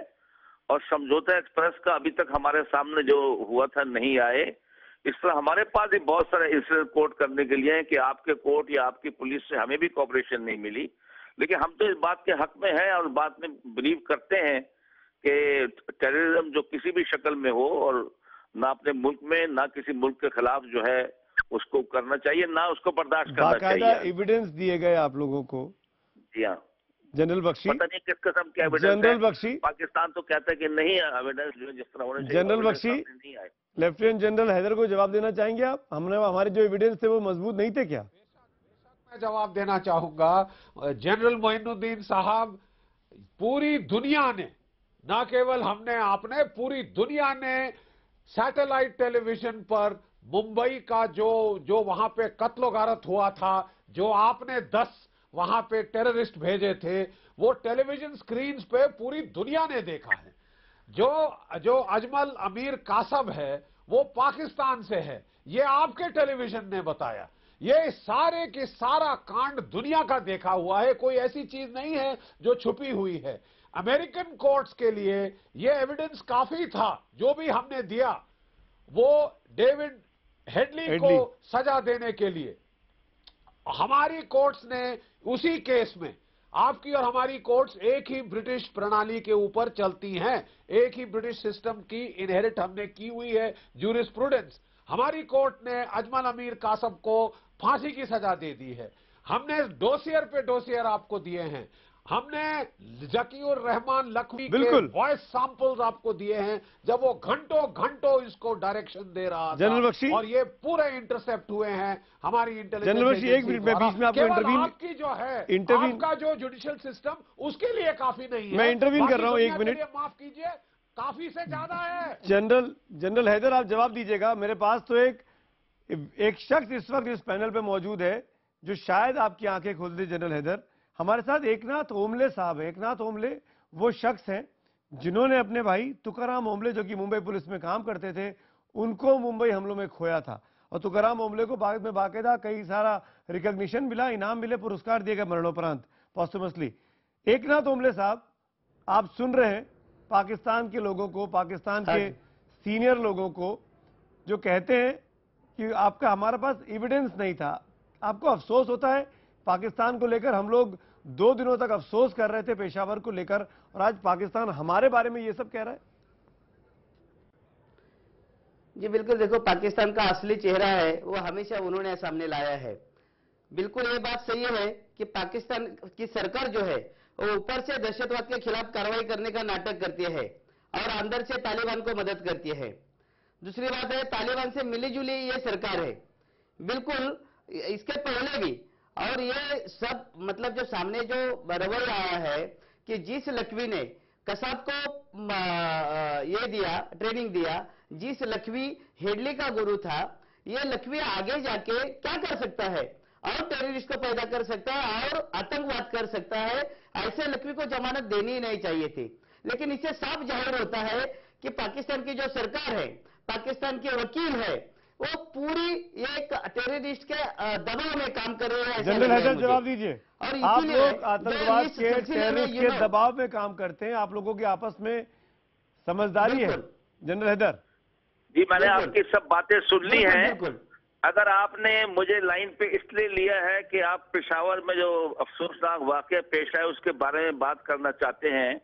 और समझौता एक्सप्रेस का अभी तक हमारे सामने जो हुआ था नहीं आए। इस तरह हमारे पास भी बहुत सारे इंसिडेंट कोर्ट करने के लिए हैं कि आपके कोर्ट या आपकी पुलिस से हमें भी कोऑपरेशन नहीं मिली, लेकिन हम तो इस बात के हक में हैं और बात में बिलीव करते हैं कि टेररिज्म जो किसी भी शक्ल में हो और ना अपने मुल्क में ना किसी मुल्क के खिलाफ जो है उसको करना चाहिए, ना उसको बर्दाश्त करना चाहिए। बाकायदा एविडेंस दिए गए आप लोगों को? जी हाँ। जनरल बख्शी, पता नहीं किस किस्म के एविडेंस। जनरल बख्शी, पाकिस्तान तो कहता है कि नहीं एविडेंस जो जिस तरह होने चाहिए। General Bakshi, lieutenant general Haider को जवाब देना चाहेंगे आप? हमारे जो एविडेंस थे वो मजबूत नहीं थे क्या? मैं जवाब देना चाहूंगा। जनरल मोइनुद्दीन साहब, पूरी दुनिया ने, ना केवल हमने, आपने, पूरी दुनिया ने सैटेलाइट टेलीविजन पर मुंबई का जो वहां पे कत्लो गारत हुआ था, जो आपने 10 वहां पे टेररिस्ट भेजे थे, वो टेलीविजन स्क्रीन्स पे पूरी दुनिया ने देखा है। जो अजमल अमीर कासब है वो पाकिस्तान से है, ये आपके टेलीविजन ने बताया। ये सारे के सारा कांड दुनिया का देखा हुआ है, कोई ऐसी चीज नहीं है जो छुपी हुई है। अमेरिकन कोर्ट्स के लिए ये एविडेंस काफी था। जो भी हमने दिया वो डेविड हेडली को सजा देने के लिए। हमारी कोर्ट्स ने उसी केस में, आपकी और हमारी कोर्ट्स एक ही ब्रिटिश प्रणाली के ऊपर चलती हैं, एक ही ब्रिटिश सिस्टम की इनहेरिट हमने की हुई है जूरिस्प्रूडेंस। हमारी कोर्ट ने अजमल अमीर कासम को फांसी की सजा दे दी है। हमने डोसियर पे डोसियर आपको दिए हैं। हमने जकीउर रहमान लखवी के वॉइस सैंपल्स आपको दिए हैं जब वो घंटों घंटों इसको डायरेक्शन दे रहा था, और ये पूरे इंटरसेप्ट हुए हैं हमारी इंटेलिजेंस। एक मिनट में बीच में आपको इंटरवीन, आपकी जो है आपका जो जुडिशियल सिस्टम उसके लिए काफी नहीं है। मैं इंटरवीन कर रहा हूं, 1 मिनट माफ कीजिए, काफी से ज्यादा है। जनरल हैदर आप जवाब दीजिएगा। मेरे पास तो एक शख्स इस वक्त इस पैनल पे मौजूद है जो शायद आपकी आंखें खोल दे। जनरल हैदर, हमारे साथ एकनाथ ओमले साहब है। एकनाथ ओमले वो शख्स हैं जिन्होंने अपने भाई तुकाराम ओमले, जो कि मुंबई पुलिस में काम करते थे, उनको मुंबई हमलों में खोया था। और तुकाराम ओमले को बाद में बाकायदा कई सारा रिकॉग्निशन मिला, इनाम मिले, पुरस्कार दिए गए मरणोपरांत पॉस्टमसली। एकनाथ ओमले साहब, आप सुन रहे हैं पाकिस्तान के लोगों को, पाकिस्तान के सीनियर लोगों को जो कहते हैं कि आपका हमारे पास एविडेंस नहीं था। आपको अफसोस होता है पाकिस्तान को लेकर? हम लोग 2 दिनों तक अफसोस कर रहे थे पेशावर को लेकर, और आज पाकिस्तान हमारे बारे में ये सब कह रहा है। जी बिल्कुल, देखो पाकिस्तान का असली चेहरा है वो हमेशा उन्होंने सामने लाया है। बिल्कुल ये बात सही है कि पाकिस्तान की सरकार जो है वो ऊपर से दहशतवाद के खिलाफ कार्रवाई करने का नाटक करती है और अंदर से तालिबान को मदद करती है। दूसरी बात है, तालिबान से मिली जुली ये सरकार है बिल्कुल, इसके पहले भी। और ये सब मतलब जो सामने जो रवैया आया है कि जिस लखवी ने कसाब को ये दिया, ट्रेनिंग दिया, जिस लखवी हेडली का गुरु था, ये लखवी आगे जाके क्या कर सकता है और टेररिस्ट को पैदा कर सकता है और आतंकवाद कर सकता है। ऐसे लखवी को जमानत देनी ही नहीं चाहिए थी। लेकिन इससे साफ जाहिर होता है कि पाकिस्तान की जो सरकार है, पाकिस्तान के वकील है, वो पूरी एक टेररिस्ट के दबाव में काम कर रहे हैं। जनरल हैदर जवाब दीजिए। और आप लोग आतंकवाद के, टेररिस्ट के दबाव में काम करते हैं, आप लोगों की आपस में समझदारी है। जनरल हैदर जी, मैंने आपकी सब बातें सुन ली हैं। अगर आपने मुझे लाइन पे इसलिए लिया है कि आप पेशावर में जो अफसोसनाक वाकया पेश आए उसके बारे में बात करना चाहते हैं,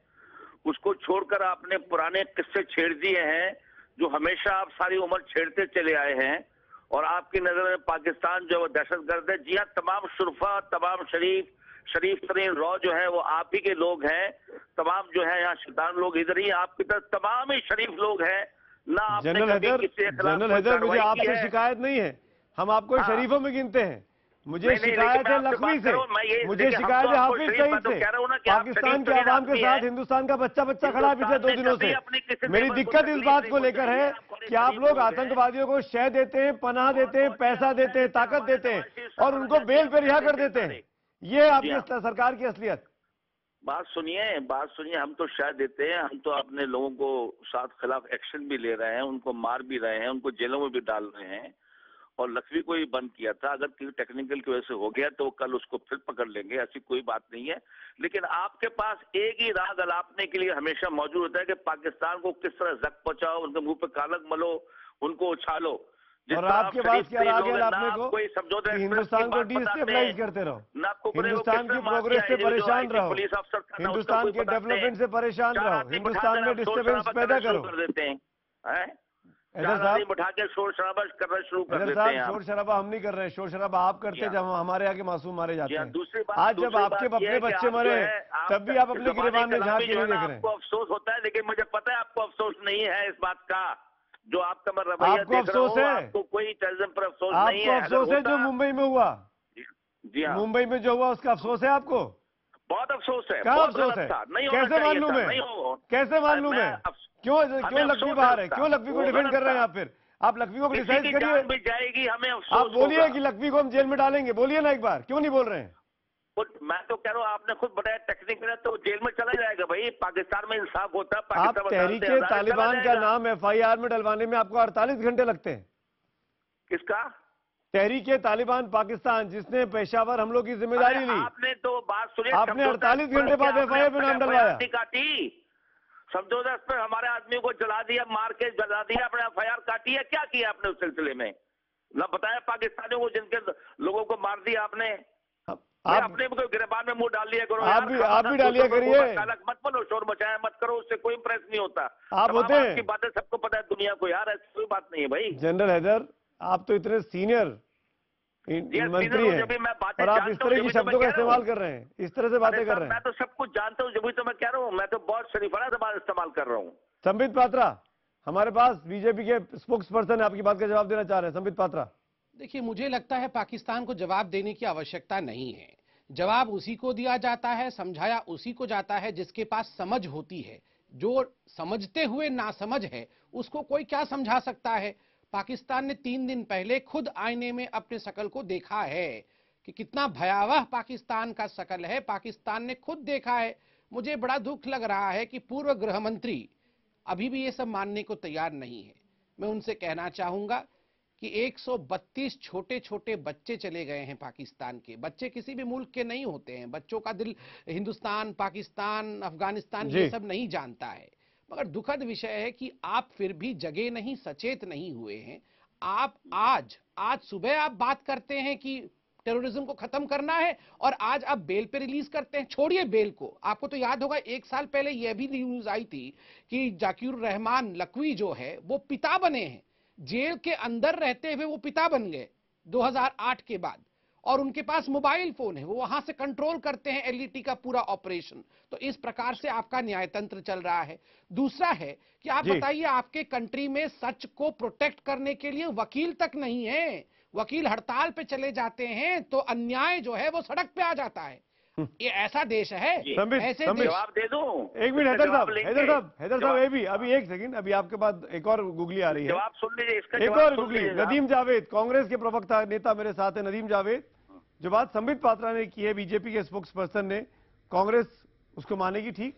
उसको छोड़कर आपने पुराने किस्से छेड़ दिए हैं जो हमेशा आप सारी उम्र छेड़ते चले आए हैं। और आपकी नजर में पाकिस्तान जो दहशतगर्द है। जी हाँ, तमाम शुरफा, तमाम शरीफ तरीन रॉ जो है वो आप ही के लोग हैं। तमाम जो है यहाँ शैतान लोग इधर ही, आपकी तरफ तमाम ही शरीफ लोग हैं ना। जनरल हैदर, मुझे आपसे शिकायत नहीं है, हम आपको शरीफों में गिनते हैं। मुझे शिकायत है लखवी से, मुझे शिकायत है हाफिज सईद से। पाकिस्तान के आवाम के साथ हिंदुस्तान का बच्चा खड़ा है पिछले 2 दिनों से। मेरी दिक्कत इस बात को लेकर है कि आप लोग आतंकवादियों को शय देते हैं, पनाह देते हैं, पैसा देते हैं, ताकत देते हैं और उनको बेल पे रिहा कर देते हैं। ये आपकी सरकार की असलियत। बात सुनिए, हम तो शय देते हैं, हम तो अपने लोगों को साथ खिलाफ एक्शन भी ले रहे हैं, उनको मार भी रहे हैं, उनको जेलों में भी डाल रहे हैं। और लखवी को ही बंद किया था। अगर किसी टेक्निकल की वजह से हो गया तो कल उसको फिर पकड़ लेंगे, ऐसी कोई बात नहीं है। लेकिन आपके पास एक ही राग अलापने के लिए हमेशा मौजूद होता है कि पाकिस्तान को किस तरह जख्म पहुंचाओ, उनके मुंह पे कालक मलो, उनको उछालो। और आपके पास क्या राग है अलापने को? कोई समझौता हिंदुस्तान को डिस्टेबलाइज करते रहो, हिंदुस्तान की प्रोग्रेस से परेशान रहो, हिंदुस्तान के डेवलपमेंट से परेशान रहो, हिंदुस्तान में डिस्टर्बेंस पैदा करो। देते हैं उठा के शोर शराबा करना शुरू कर देते हैं। शोर शराबा हम नहीं कर रहे हैं, शोर शराबा आप करते हैं जब हमारे यहाँ के मासूम मारे जाते हैं। आज जब आपके अपने बच्चे मरे तब भी आप अपने गिरबान में झांक के नहीं देख रहे हैं। आपको अफसोस होता है, लेकिन मुझे पता है आपको अफसोस नहीं है इस बात का। जो आपका मैं रवैया आपको अफसोस है, आपको कोई टेररिज्म पर अफसोस नहीं है। आपको अफसोस है जो मुंबई में हुआ? जी हाँ, मुंबई में जो हुआ उसका अफसोस है आपको? बहुत अफसोस है। क्या अफसोस है? कैसे मालूम है? कैसे मालूम है? क्यों लखवी बाहर है? क्यों लखवी को डिफेंड कर रहे हैं आप? फिर आप लखवी को क्रिटिसाइज करिए, जाएगी हमें आप बोलिए कि लखवी को हम जेल में डालेंगे, बोलिए ना एक बार, क्यों नहीं बोल रहे हैं? मैं तो कह रहा हूँ, आपने खुद बताया टेक्निकल है तो जेल में चला जाएगा भाई। पाकिस्तान में इंसाफ होता है। आप तहरीके तालिबान का नाम FIR में डलवाने में आपको 48 घंटे लगते हैं। किसका? तहरीके तालिबान पाकिस्तान जिसने पेशावर हमलों की जिम्मेदारी ली, आपने तो बात सुनी, आपने 48 घंटे बाद एफआईआर पे नाम डलवाया। समझौता पर हमारे आदमी को जला दिया, मार के जला दिया, अपने एफआईआर काटी है। क्या किया आपने उस सिलसिले में? न बताया पाकिस्तानियों को जिनके लोगों को मार दिया आपने। आप अपने को गिरफ्तार में मुंह डाल लिया करो। आप भी डालिया करिए। मत बोलो, शोर मचाया मत करो, उससे कोई इंप्रेस नहीं होता। आप होते हैं, आपकी बातें सबको पता है दुनिया को यार, ऐसी कोई बात नहीं है भाई। जनरल हैदर, आप तो इतने सीनियर मंत्री हैं और आप इस तरह की शब्दों का इस्तेमाल कर रहे हैं, इस तरह से बातें कर रहे हैं। मैं तो सब कुछ जानता हूँ, जब तो मैं कह रहा हूँ, मैं तो बहुत शरीफाना जबान इस्तेमाल कर रहा हूँ। संबित पात्रा हमारे पास बीजेपी के स्पोक्स पर्सन है, आपकी बात का जवाब देना चाह रहे हैं। संबित पात्रा, देखिए, मुझे लगता है पाकिस्तान को जवाब देने की आवश्यकता नहीं है। जवाब उसी को दिया जाता है, समझाया उसी को जाता है जिसके पास समझ होती है। जो समझते हुए नासमझ है उसको कोई क्या समझा सकता है। पाकिस्तान ने 3 दिन पहले खुद आईने में अपने शकल को देखा है कि कितना भयावह पाकिस्तान का शकल है। पाकिस्तान ने खुद देखा है। मुझे बड़ा दुख लग रहा है कि पूर्व गृह मंत्री अभी भी ये सब मानने को तैयार नहीं है। मैं उनसे कहना चाहूंगा कि 132 छोटे छोटे बच्चे चले गए हैं पाकिस्तान के। बच्चे किसी भी मुल्क के नहीं होते हैं, बच्चों का दिल हिंदुस्तान, पाकिस्तान, अफगानिस्तान ये सब नहीं जानता है। मगर दुखद विषय है कि आप फिर भी जगे नहीं, सचेत नहीं हुए हैं। आप आज सुबह आप बात करते हैं कि टेररिज्म को खत्म करना है और आज आप बेल पे रिलीज करते हैं। छोड़िए बेल को, आपको तो याद होगा 1 साल पहले यह भी न्यूज आई थी कि जाकिर रहमान लखवी जो है वो पिता बने हैं। जेल के अंदर रहते हुए वो पिता बन गए 2008 के बाद, और उनके पास मोबाइल फोन है, वो वहां से कंट्रोल करते हैं एलईटी का पूरा ऑपरेशन। तो इस प्रकार से आपका न्यायतंत्र चल रहा है। दूसरा है कि आप बताइए, आपके कंट्री में सच को प्रोटेक्ट करने के लिए वकील तक नहीं है। वकील हड़ताल पे चले जाते हैं तो अन्याय जो है वो सड़क पे आ जाता है। ये ऐसा देश है। ऐसे जवाब दे दूं? एक मिनट हैदर साहब, अभी एक सेकंड, अभी आपके पास एक और गुगली आ रही है, जवाब सुन लीजिए इसका। एक और गुगली। नदीम जावेद, कांग्रेस के प्रवक्ता नेता मेरे साथ है, नदीम जावेद। जो बात संबित पात्रा ने की है बीजेपी के स्पोक्स पर्सन ने, कांग्रेस उसको मानेगी ठीक?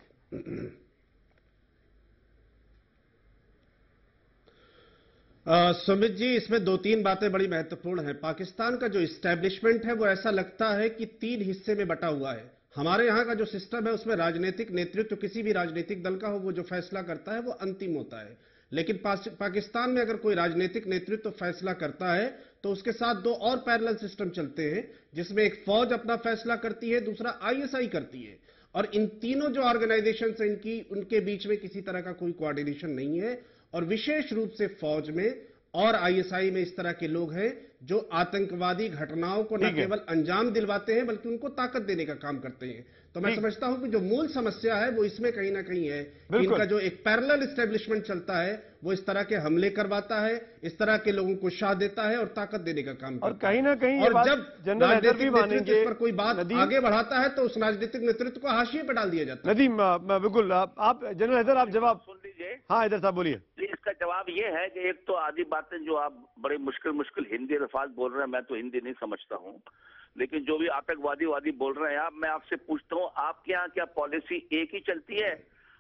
सुमित जी, इसमें 2-3 बातें बड़ी महत्वपूर्ण हैं। पाकिस्तान का जो इस्टेब्लिशमेंट है वो ऐसा लगता है कि 3 हिस्से में बटा हुआ है। हमारे यहाँ का जो सिस्टम है उसमें राजनीतिक नेतृत्व किसी भी राजनीतिक दल का हो, वो जो फैसला करता है वो अंतिम होता है। लेकिन पाकिस्तान में अगर कोई राजनीतिक नेतृत्व फैसला करता है तो उसके साथ 2 और पैरेलल सिस्टम चलते हैं, जिसमें एक फौज अपना फैसला करती है, दूसरा आईएसआई करती है। और इन तीनों जो ऑर्गेनाइजेशन है उनके बीच में किसी तरह का कोई कोऑर्डिनेशन नहीं है। और विशेष रूप से फौज में और आईएसआई में इस तरह के लोग हैं जो आतंकवादी घटनाओं को न केवल अंजाम दिलवाते हैं बल्कि उनको ताकत देने का काम करते हैं। तो मैं समझता हूं कि जो मूल समस्या है वो इसमें कहीं ना कहीं है। इनका जो एक पैरेलल इस्टेब्लिशमेंट चलता है वो इस तरह के हमले करवाता है, इस तरह के लोगों को शाह देता है और ताकत देने का काम करता है। और कहीं ना कहीं और जब राजनीतिक नेतृत्व इस पर कोई बात आगे बढ़ाता है तो उस राजनीतिक नेतृत्व को हाशिए पर डाल दिया जाता है। नदीम, बिल्कुल, आप जनरल हैदर आप जवाब सुन लीजिए। हाँ हैदर साहब बोलिए। इसका जवाब ये है कि एक तो आधी बातें जो आप बड़े मुश्किल हिंदी अल्फाज बोल रहे हैं, मैं तो हिंदी नहीं समझता हूँ, लेकिन जो भी आतंकवादी बोल रहे हैं आप, मैं आपसे पूछता हूँ, आपके यहाँ क्या पॉलिसी एक ही चलती है?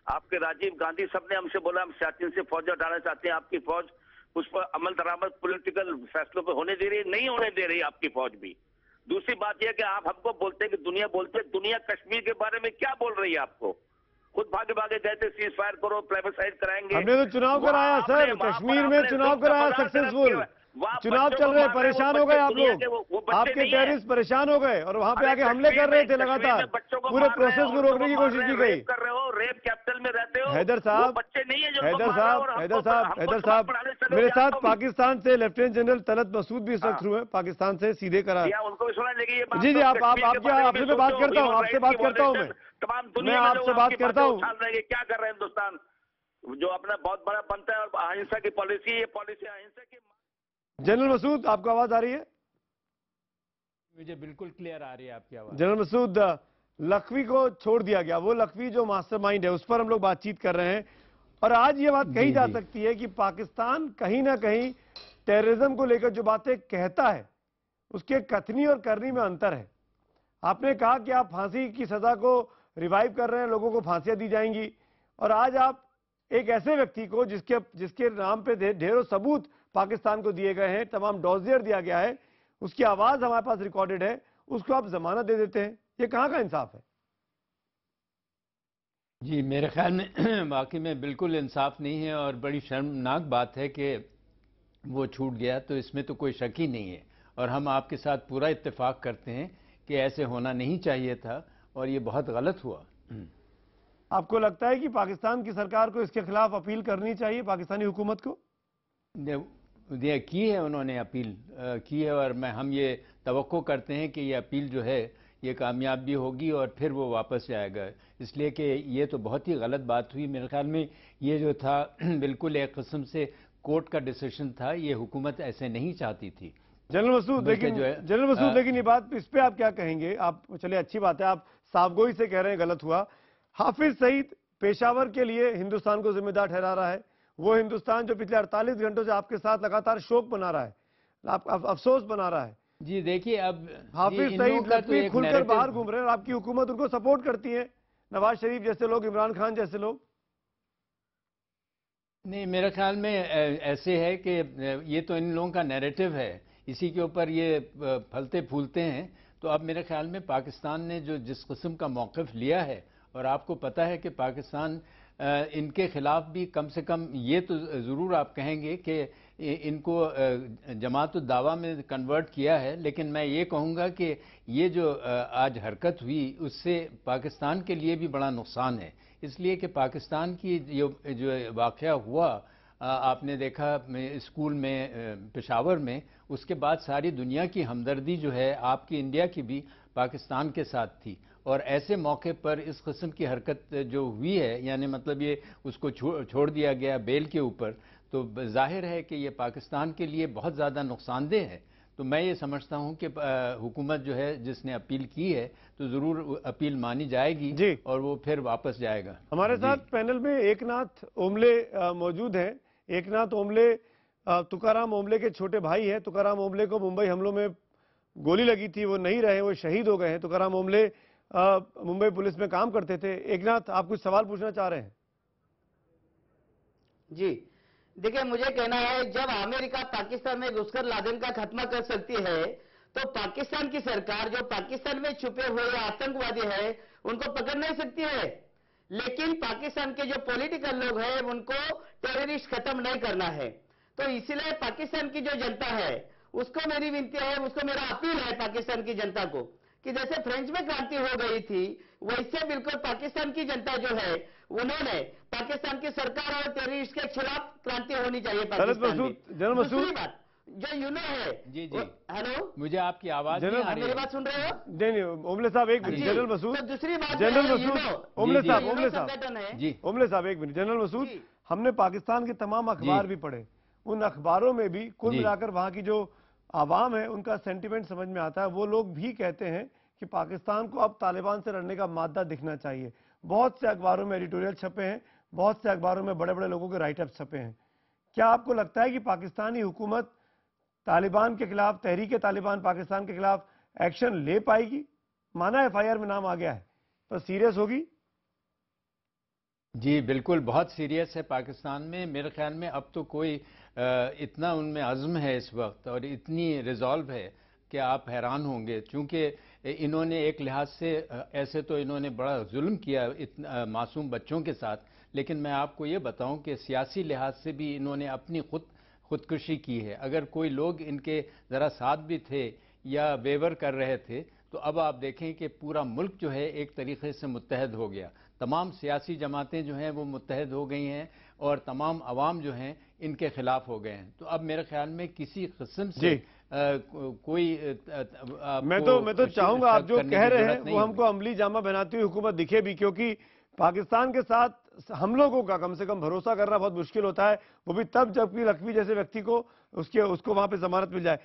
आपके राजीव गांधी सब ने हमसे बोला हम सियाचिन से फौज हटाना चाहते हैं, आपकी फौज उस पर अमल दरामद पॉलिटिकल फैसलों पर होने दे रही है? नहीं होने दे रही आपकी फौज भी। दूसरी बात यह कि आप हमको बोलते हैं कि दुनिया बोलते हैं, दुनिया कश्मीर के बारे में क्या बोल रही है आपको? खुद भागे गए थे, सीज फायर करो, प्लेबिसाइड कराएंगे। हमने तो चुनाव कराया सर, कश्मीर में चुनाव कराया सक्सेसफुल। चुनाव चल रहे, परेशान हो गए आप लोग, आपके टेररिस्ट परेशान हो गए और वहां पे आके हमले कर रहे थे लगातार, पूरे प्रोसेस को रोकने की कोशिश की गई। कर रहे हो, रेप कैपिटल में रहते हो। हैदर साहब, बच्चे नहीं है जो हैदर साहब मेरे साथ पाकिस्तान से लेफ्टिनेंट जनरल तलत मसूद भी इस वक्त हुए, पाकिस्तान से सीधे करा। उनको भी सुना लेंगे जी आपसे मैं बात करता हूँ, आपसे बात करता हूँ, मैं आपसे बात करता हूँ। क्या कर रहे हैं हिंदुस्तान जो अपना बहुत बड़ा बनता है और अहिंसा की पॉलिसी, ये पॉलिसी अहिंसा की। जनरल मसूद, आपको आवाज आ रही है? मुझे बिल्कुल क्लियर आ रही है आपकी आवाज। जनरल मसूद, लखवी को छोड़ दिया गया, वो लखवी जो मास्टरमाइंड है उस पर हम लोग बातचीत कर रहे हैं। और आज ये बात कही जा सकती है कि पाकिस्तान कहीं ना कहीं टेररिज्म को लेकर जो बातें कहता है उसके कथनी और करनी में अंतर है। आपने कहा कि आप फांसी की सजा को रिवाइव कर रहे हैं, लोगों को फांसियां दी जाएंगी, और आज आप एक ऐसे व्यक्ति को जिसके नाम पे ढेरों सबूत पाकिस्तान को दिए गए हैं, तमाम डॉजियर दिया गया है, उसकी आवाज हमारे पास रिकॉर्डेड है, उसको आप जमानत दे देते हैं। ये कहां का इंसाफ है? जी, मेरे ख्याल में वाकई में बिल्कुल इंसाफ नहीं है और बड़ी शर्मनाक बात है कि वो छूट गया, तो इसमें तो कोई शक ही नहीं है। और हम आपके साथ पूरा इत्तेफाक करते हैं कि ऐसे होना नहीं चाहिए था और ये बहुत गलत हुआ। आपको लगता है कि पाकिस्तान की सरकार को इसके खिलाफ अपील करनी चाहिए, पाकिस्तानी हुकूमत को? की है, उन्होंने अपील की है और हम ये तवक्को करते हैं कि ये अपील जो है ये कामयाब भी होगी और फिर वो वापस जाएगा, इसलिए कि ये तो बहुत ही गलत बात हुई। मेरे ख्याल में ये जो था बिल्कुल एक किस्म से कोर्ट का डिसीजन था, ये हुकूमत ऐसे नहीं चाहती थी। जनरल मसूद, लेकिन ये बात, इस पे आप क्या कहेंगे? आप चलिए, अच्छी बात है, आप साफगोई से कह रहे हैं गलत हुआ। हाफिज सईद पेशावर के लिए हिंदुस्तान को जिम्मेदार ठहरा रहा है, वो हिंदुस्तान जो पिछले 48 घंटों से आपके साथ लगातार शोक बना रहा है, अफसोस बना रहा है। जी देखिए, अब हाफिज सईद लख्वी खुलकर बाहर घूम रहे हैं और आपकी हुकूमत उनको सपोर्ट करती है, नवाज शरीफ जैसे लोग, इमरान खान जैसे लोग। नहीं, मेरे ख्याल में ऐसे है कि ये तो इन लोगों का नैरेटिव है, इसी के ऊपर ये फलते फूलते हैं। तो अब मेरे ख्याल में पाकिस्तान ने जो जिस किस्म का मौक़िफ़ लिया है, और आपको पता है कि पाकिस्तान इनके खिलाफ भी कम से कम ये तो ज़रूर आप कहेंगे कि इनको जमात दावा में कन्वर्ट किया है, लेकिन मैं ये कहूँगा कि ये जो आज हरकत हुई उससे पाकिस्तान के लिए भी बड़ा नुकसान है, इसलिए कि पाकिस्तान की जो वाक़या हुआ आपने देखा स्कूल में पेशावर में, उसके बाद सारी दुनिया की हमदर्दी जो है आपकी इंडिया की भी पाकिस्तान के साथ थी। और ऐसे मौके पर इस किस्म की हरकत जो हुई है, यानी मतलब ये उसको छोड़ दिया गया बेल के ऊपर, तो जाहिर है कि ये पाकिस्तान के लिए बहुत ज़्यादा नुकसानदेह है। तो मैं ये समझता हूँ कि हुकूमत जो है जिसने अपील की है तो ज़रूर अपील मानी जाएगी और वो फिर वापस जाएगा। हमारे साथ पैनल में एकनाथ ओमले मौजूद हैं। एकनाथ ओमले तुकाराम ओमले के छोटे भाई हैं। तुकाराम ओमले को मुंबई हमलों में गोली लगी थी, वो नहीं रहे, वो शहीद हो गए हैं। तुकाराम ओमले मुंबई पुलिस में काम करते थे। एकनाथ, आप कुछ सवाल पूछना चाह रहे हैं? जी देखिए, मुझे कहना है, जब अमेरिका पाकिस्तान में घुसकर लादेन का खात्मा कर सकती है, तो पाकिस्तान की सरकार जो पाकिस्तान में छुपे हुए आतंकवादी है उनको पकड़ नहीं सकती है। लेकिन पाकिस्तान के जो पॉलिटिकल लोग हैं उनको टेररिस्ट खत्म नहीं करना है। तो इसलिए पाकिस्तान की जो जनता है उसको मेरी विनती है, उसको मेरा अपील है पाकिस्तान की जनता को कि जैसे फ्रेंच में क्रांति हो गई थी, वैसे बिल्कुल पाकिस्तान की जनता जो है उन्होंने पाकिस्तान की सरकार और टेररिस्ट के खिलाफ क्रांति होनी चाहिए पाकिस्तान में। दूसरी बात जो यूनो है, जी जी, हेलो, मुझे आपकी आवाज नहीं आ रही है। मेरी बात सुन रहे हो? नहीं, ओमले साहब एक मिनट। जनरल मसूद, दूसरी बात, जनरल मसूद, ओमले साहब, ओमले साहब एक मिनट। जनरल मसूद, हमने पाकिस्तान के तमाम अखबार भी पढ़े, उन अखबारों में भी कुल मिलाकर वहां की जो आवाम है उनका सेंटिमेंट समझ में आता है। वो लोग भी कहते हैं कि पाकिस्तान को अब तालिबान से लड़ने का मादा दिखना चाहिए। बहुत से अखबारों में एडिटोरियल छपे हैं, बहुत से अखबारों में बड़े बड़े लोगों के राइटअप छपे हैं। क्या आपको लगता है कि पाकिस्तानी हुकूमत तालिबान के खिलाफ, तहरीक तालिबान पाकिस्तान के खिलाफ एक्शन ले पाएगी? माना FIR में नाम आ गया है, पर सीरियस होगी? जी बिल्कुल, बहुत सीरियस है पाकिस्तान में। मेरे ख्याल में अब तो कोई इतना उनमें अज़्म है इस वक्त और इतनी रिजॉल्व है कि आप हैरान होंगे, क्योंकि इन्होंने एक लिहाज से ऐसे तो इन्होंने बड़ा जुल्म किया मासूम बच्चों के साथ, लेकिन मैं आपको ये बताऊं कि सियासी लिहाज से भी इन्होंने अपनी खुदकुशी की है। अगर कोई लोग इनके ज़रा साथ भी थे या वेवर कर रहे थे, तो अब आप देखें कि पूरा मुल्क जो है एक तरीके से मुत्तहद हो गया। तमाम सियासी जमातें जो हैं वो मुत्तहद हो गई हैं और तमाम अवाम जो हैं इनके खिलाफ हो गए हैं। तो अब मेरे ख्याल में किसी किस्म से कोई मैं तो चाहूंगा आप जो कह रहे हैं वो हमको अमली जामा बनाती हुई हुकूमत दिखे भी, क्योंकि पाकिस्तान के साथ हम लोगों का कम से कम भरोसा करना बहुत मुश्किल होता है, वो भी तब जबकि लख्वी जैसे व्यक्ति को उसको वहां पे जमानत मिल जाए।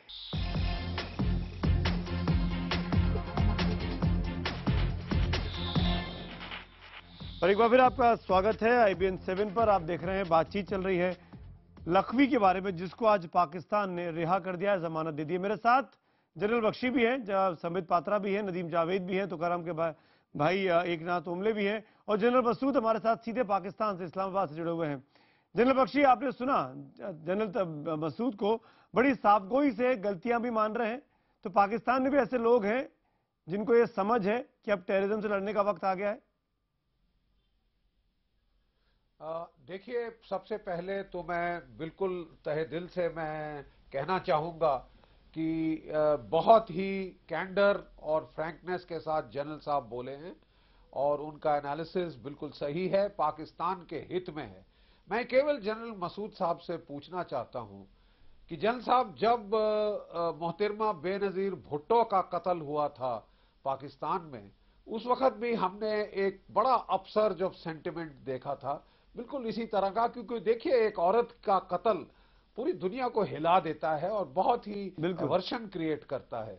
और एक बार फिर आपका स्वागत है IBN 7 पर। आप देख रहे हैं बातचीत चल रही है लख्वी के बारे में, जिसको आज पाकिस्तान ने रिहा कर दिया है, जमानत दे दी है। मेरे साथ जनरल बख्शी भी हैं, संबित पात्रा भी हैं, नदीम जावेद भी हैं, तुकाराम के भाई एकनाथ ओमले भी हैं, और जनरल मसूद हमारे साथ सीधे पाकिस्तान से, इस्लामाबाद से जुड़े हुए हैं। जनरल बख्शी, आपने सुना जनरल मसूद को, बड़ी साफगोई से गलतियां भी मान रहे हैं, तो पाकिस्तान में भी ऐसे लोग हैं जिनको ये समझ है कि अब टेररिज्म से लड़ने का वक्त आ गया है? देखिए, सबसे पहले तो मैं बिल्कुल तहे दिल से मैं कहना चाहूंगा कि बहुत ही कैंडर और फ्रैंकनेस के साथ जनरल साहब बोले हैं और उनका एनालिसिस बिल्कुल सही है, पाकिस्तान के हित में है। मैं केवल जनरल मसूद साहब से पूछना चाहता हूं कि जनरल साहब, जब मोहतरमा बेनजीर भुट्टो का कत्ल हुआ था पाकिस्तान में, उस वक्त भी हमने एक बड़ा अपसर्ज जब सेंटिमेंट देखा था, बिल्कुल इसी तरह का, क्योंकि देखिए एक औरत का कत्ल पूरी दुनिया को हिला देता है और बहुत ही वर्षन क्रिएट करता है।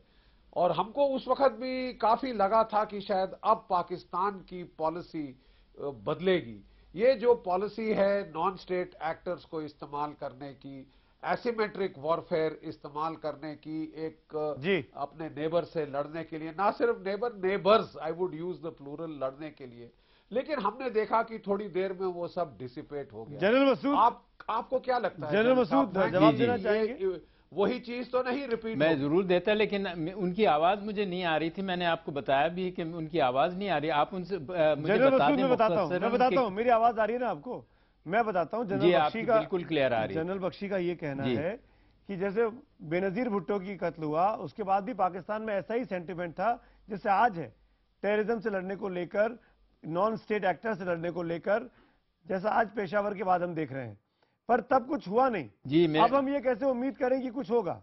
और हमको उस वक्त भी काफी लगा था कि शायद अब पाकिस्तान की पॉलिसी बदलेगी। ये जो पॉलिसी है नॉन स्टेट एक्टर्स को इस्तेमाल करने की, एसिमेट्रिक वॉरफेयर इस्तेमाल करने की, एक अपने नेबर से लड़ने के लिए, ना सिर्फ neighbours, I would use the plural, लड़ने के लिए, लेकिन हमने देखा कि थोड़ी देर में वो सब डिसिपेट हो गया। जनरल मसूद, आपको क्या लगता है? जनरल मसूद जवाब देना चाहेंगे? वही चीज तो नहीं रिपीट? मैं जरूर देता, लेकिन उनकी आवाज मुझे नहीं आ रही थी। मैंने आपको बताया भी कि उनकी आवाज नहीं आ रही। आप उनसे मुझे बता दें। मैं बताता हूँ, मेरी आवाज आ रही है ना आपको? मैं बताता हूँ। जनरल बख्शी का बिल्कुल क्लियर आ रही है। जनरल बख्शी का ये कहना है कि जैसे बेनजीर भुट्टो की कत्ल हुआ, उसके बाद भी पाकिस्तान में ऐसा ही सेंटिमेंट था जैसे आज है, टेररिज्म से लड़ने को लेकर, नॉन स्टेट एक्टर से लड़ने को लेकर, जैसा आज पेशावर के बाद हम देख रहे हैं। पर तब कुछ हुआ नहीं जी। अब हम ये कैसे उम्मीद करें कि कुछ होगा?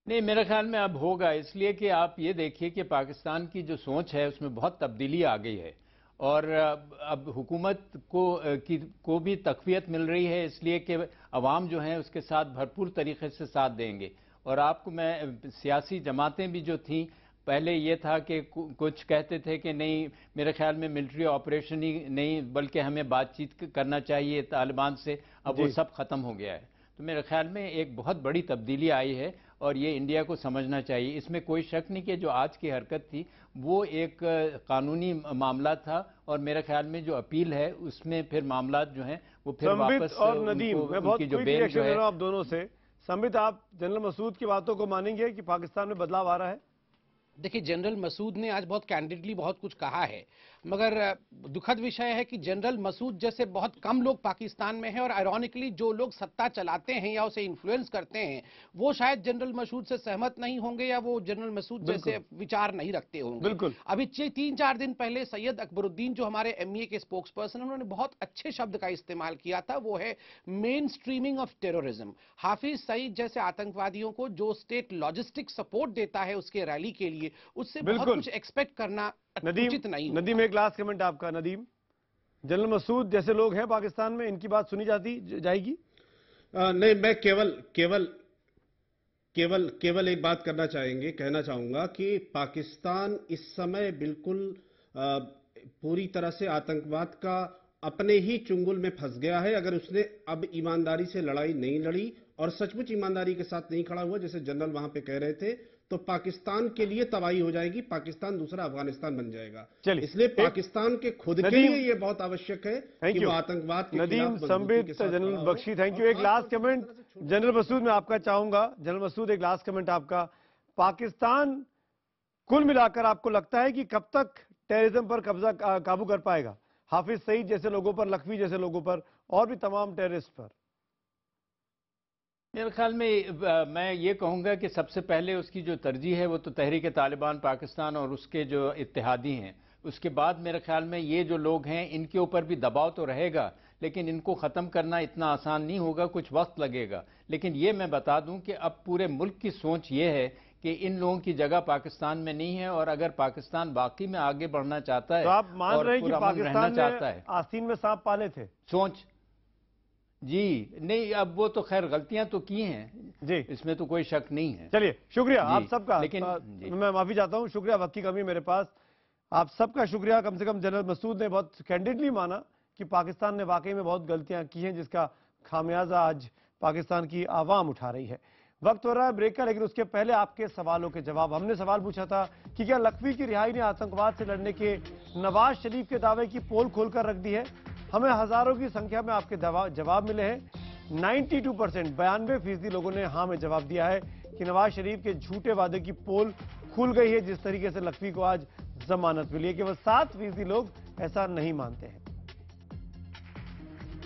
नहीं, मेरे ख्याल में अब होगा, इसलिए कि आप ये देखिए कि पाकिस्तान की जो सोच है उसमें बहुत तब्दीली आ गई है और अब हुकूमत को भी तक़वियत मिल रही है, इसलिए कि अवाम जो हैं उसके साथ भरपूर तरीके से साथ देंगे। और आपको मैं, सियासी जमातें भी जो थीं, पहले ये था कि कुछ कहते थे कि नहीं, मेरे ख्याल में मिलिट्री ऑपरेशन ही नहीं बल्कि हमें बातचीत करना चाहिए तालिबान से, अब वो सब ख़त्म हो गया है। तो मेरे ख्याल में एक बहुत बड़ी तब्दीली आई है और ये इंडिया को समझना चाहिए। इसमें कोई शक नहीं कि जो आज की हरकत थी वो एक कानूनी मामला था और मेरे ख्याल में जो अपील है उसमें फिर मामला जो हैं वो फिर वापस और नदीम, मैं बहुत क्विक रिएक्शन ले रहा हूं आप दोनों से। संबित, आप जनरल मसूद की बातों को मानेंगे कि पाकिस्तान में बदलाव आ रहा है? देखिए, जनरल मसूद ने आज बहुत कैंडिडली बहुत कुछ कहा है, मगर दुखद विषय है कि जनरल मसूद जैसे बहुत कम लोग पाकिस्तान में हैं और आयरॉनिकली जो लोग सत्ता चलाते हैं या उसे इन्फ्लुएंस करते हैं वो शायद जनरल मसूद से सहमत नहीं होंगे या वो जनरल मसूद जैसे विचार नहीं रखते होंगे। बिल्कुल। अभी 3-4 दिन पहले सैयद अकबरुद्दीन जो हमारे एमईए के स्पोक्स पर्सन, उन्होंने बहुत अच्छे शब्द का इस्तेमाल किया था, वो है main streaming of terrorism. Hafiz Saeed जैसे आतंकवादियों को जो स्टेट लॉजिस्टिक सपोर्ट देता है उसके रैली के लिए, उससे बहुत कुछ एक्सपेक्ट करना उचित नहीं। नदीम, एक लास्ट कमेंट आपका। नदीम, जनरल मसूद जैसे लोग हैं पाकिस्तान में, इनकी बात सुनी जाएगी? नहीं, मैं केवल एक बात कहना चाहूंगा कि पाकिस्तान इस समय बिल्कुल पूरी तरह से आतंकवाद का अपने ही चुंगल में फंस गया है। अगर उसने अब ईमानदारी से लड़ाई नहीं लड़ी और सचमुच ईमानदारी के साथ नहीं खड़ा हुआ, जैसे जनरल वहां पे कह रहे थे, तो पाकिस्तान के लिए तबाही हो जाएगी, पाकिस्तान दूसरा अफगानिस्तान बन जाएगा। इसलिए पाकिस्तान के खुद के लिए ये बहुत आवश्यक है कि वो आतंकवाद के Nadeem, Sambit, general Bakshi, thank you. एक लास्ट कमेंट जनरल मसूद में आपका चाहूंगा। जनरल मसूद, एक लास्ट कमेंट आपका। पाकिस्तान कुल मिलाकर आपको लगता है कि कब तक टेररिज्म पर कब्जा काबू कर पाएगा? हाफिज सईद जैसे लोगों पर, लखवी जैसे लोगों पर और भी तमाम टेररिस्ट पर? मेरे ख्याल में मैं ये कहूँगा कि सबसे पहले उसकी जो तरजीह है वो तो तहरीक तालिबान पाकिस्तान और उसके जो इत्तेहादी हैं, उसके बाद मेरे ख्याल में ये जो लोग हैं इनके ऊपर भी दबाव तो रहेगा, लेकिन इनको ख़त्म करना इतना आसान नहीं होगा, कुछ वक्त लगेगा। लेकिन ये मैं बता दूं कि अब पूरे मुल्क की सोच ये है कि इन लोगों की जगह पाकिस्तान में नहीं है और अगर पाकिस्तान वाकई में आगे बढ़ना चाहता है तो आप मान रहे हैं कि पाकिस्तान चाहता है, आस्तीन में सांप पाले थे सोच जी नहीं, अब वो तो खैर गलतियां तो की हैं जी, इसमें तो कोई शक नहीं है। चलिए, शुक्रिया आप सबका। लेकिन मैं माफी चाहता हूं, शुक्रिया, वक्त की कमी मेरे पास। आप सबका शुक्रिया। कम से कम जनरल मसूद ने बहुत कैंडिडली माना कि पाकिस्तान ने वाकई में बहुत गलतियां की हैं, जिसका खामियाजा आज पाकिस्तान की आवाम उठा रही है। वक्त हो रहा है ब्रेक का, लेकिन उसके पहले आपके सवालों के जवाब। हमने सवाल पूछा था कि क्या लखवी की रिहाई ने आतंकवाद से लड़ने के नवाज शरीफ के दावे की पोल खोलकर रख दी है? हमें हजारों की संख्या में आपके जवाब मिले हैं। 92%, 92% लोगों ने हाँ में जवाब दिया है कि कि नवाज शरीफ के झूठे वादे की पोल खुल गई है। जिस तरीके से लखवी को आज जमानत मिली है, केवल 7% लोग ऐसा नहीं मानते हैं।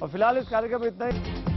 और फिलहाल इस कार्यक्रम में इतना ही।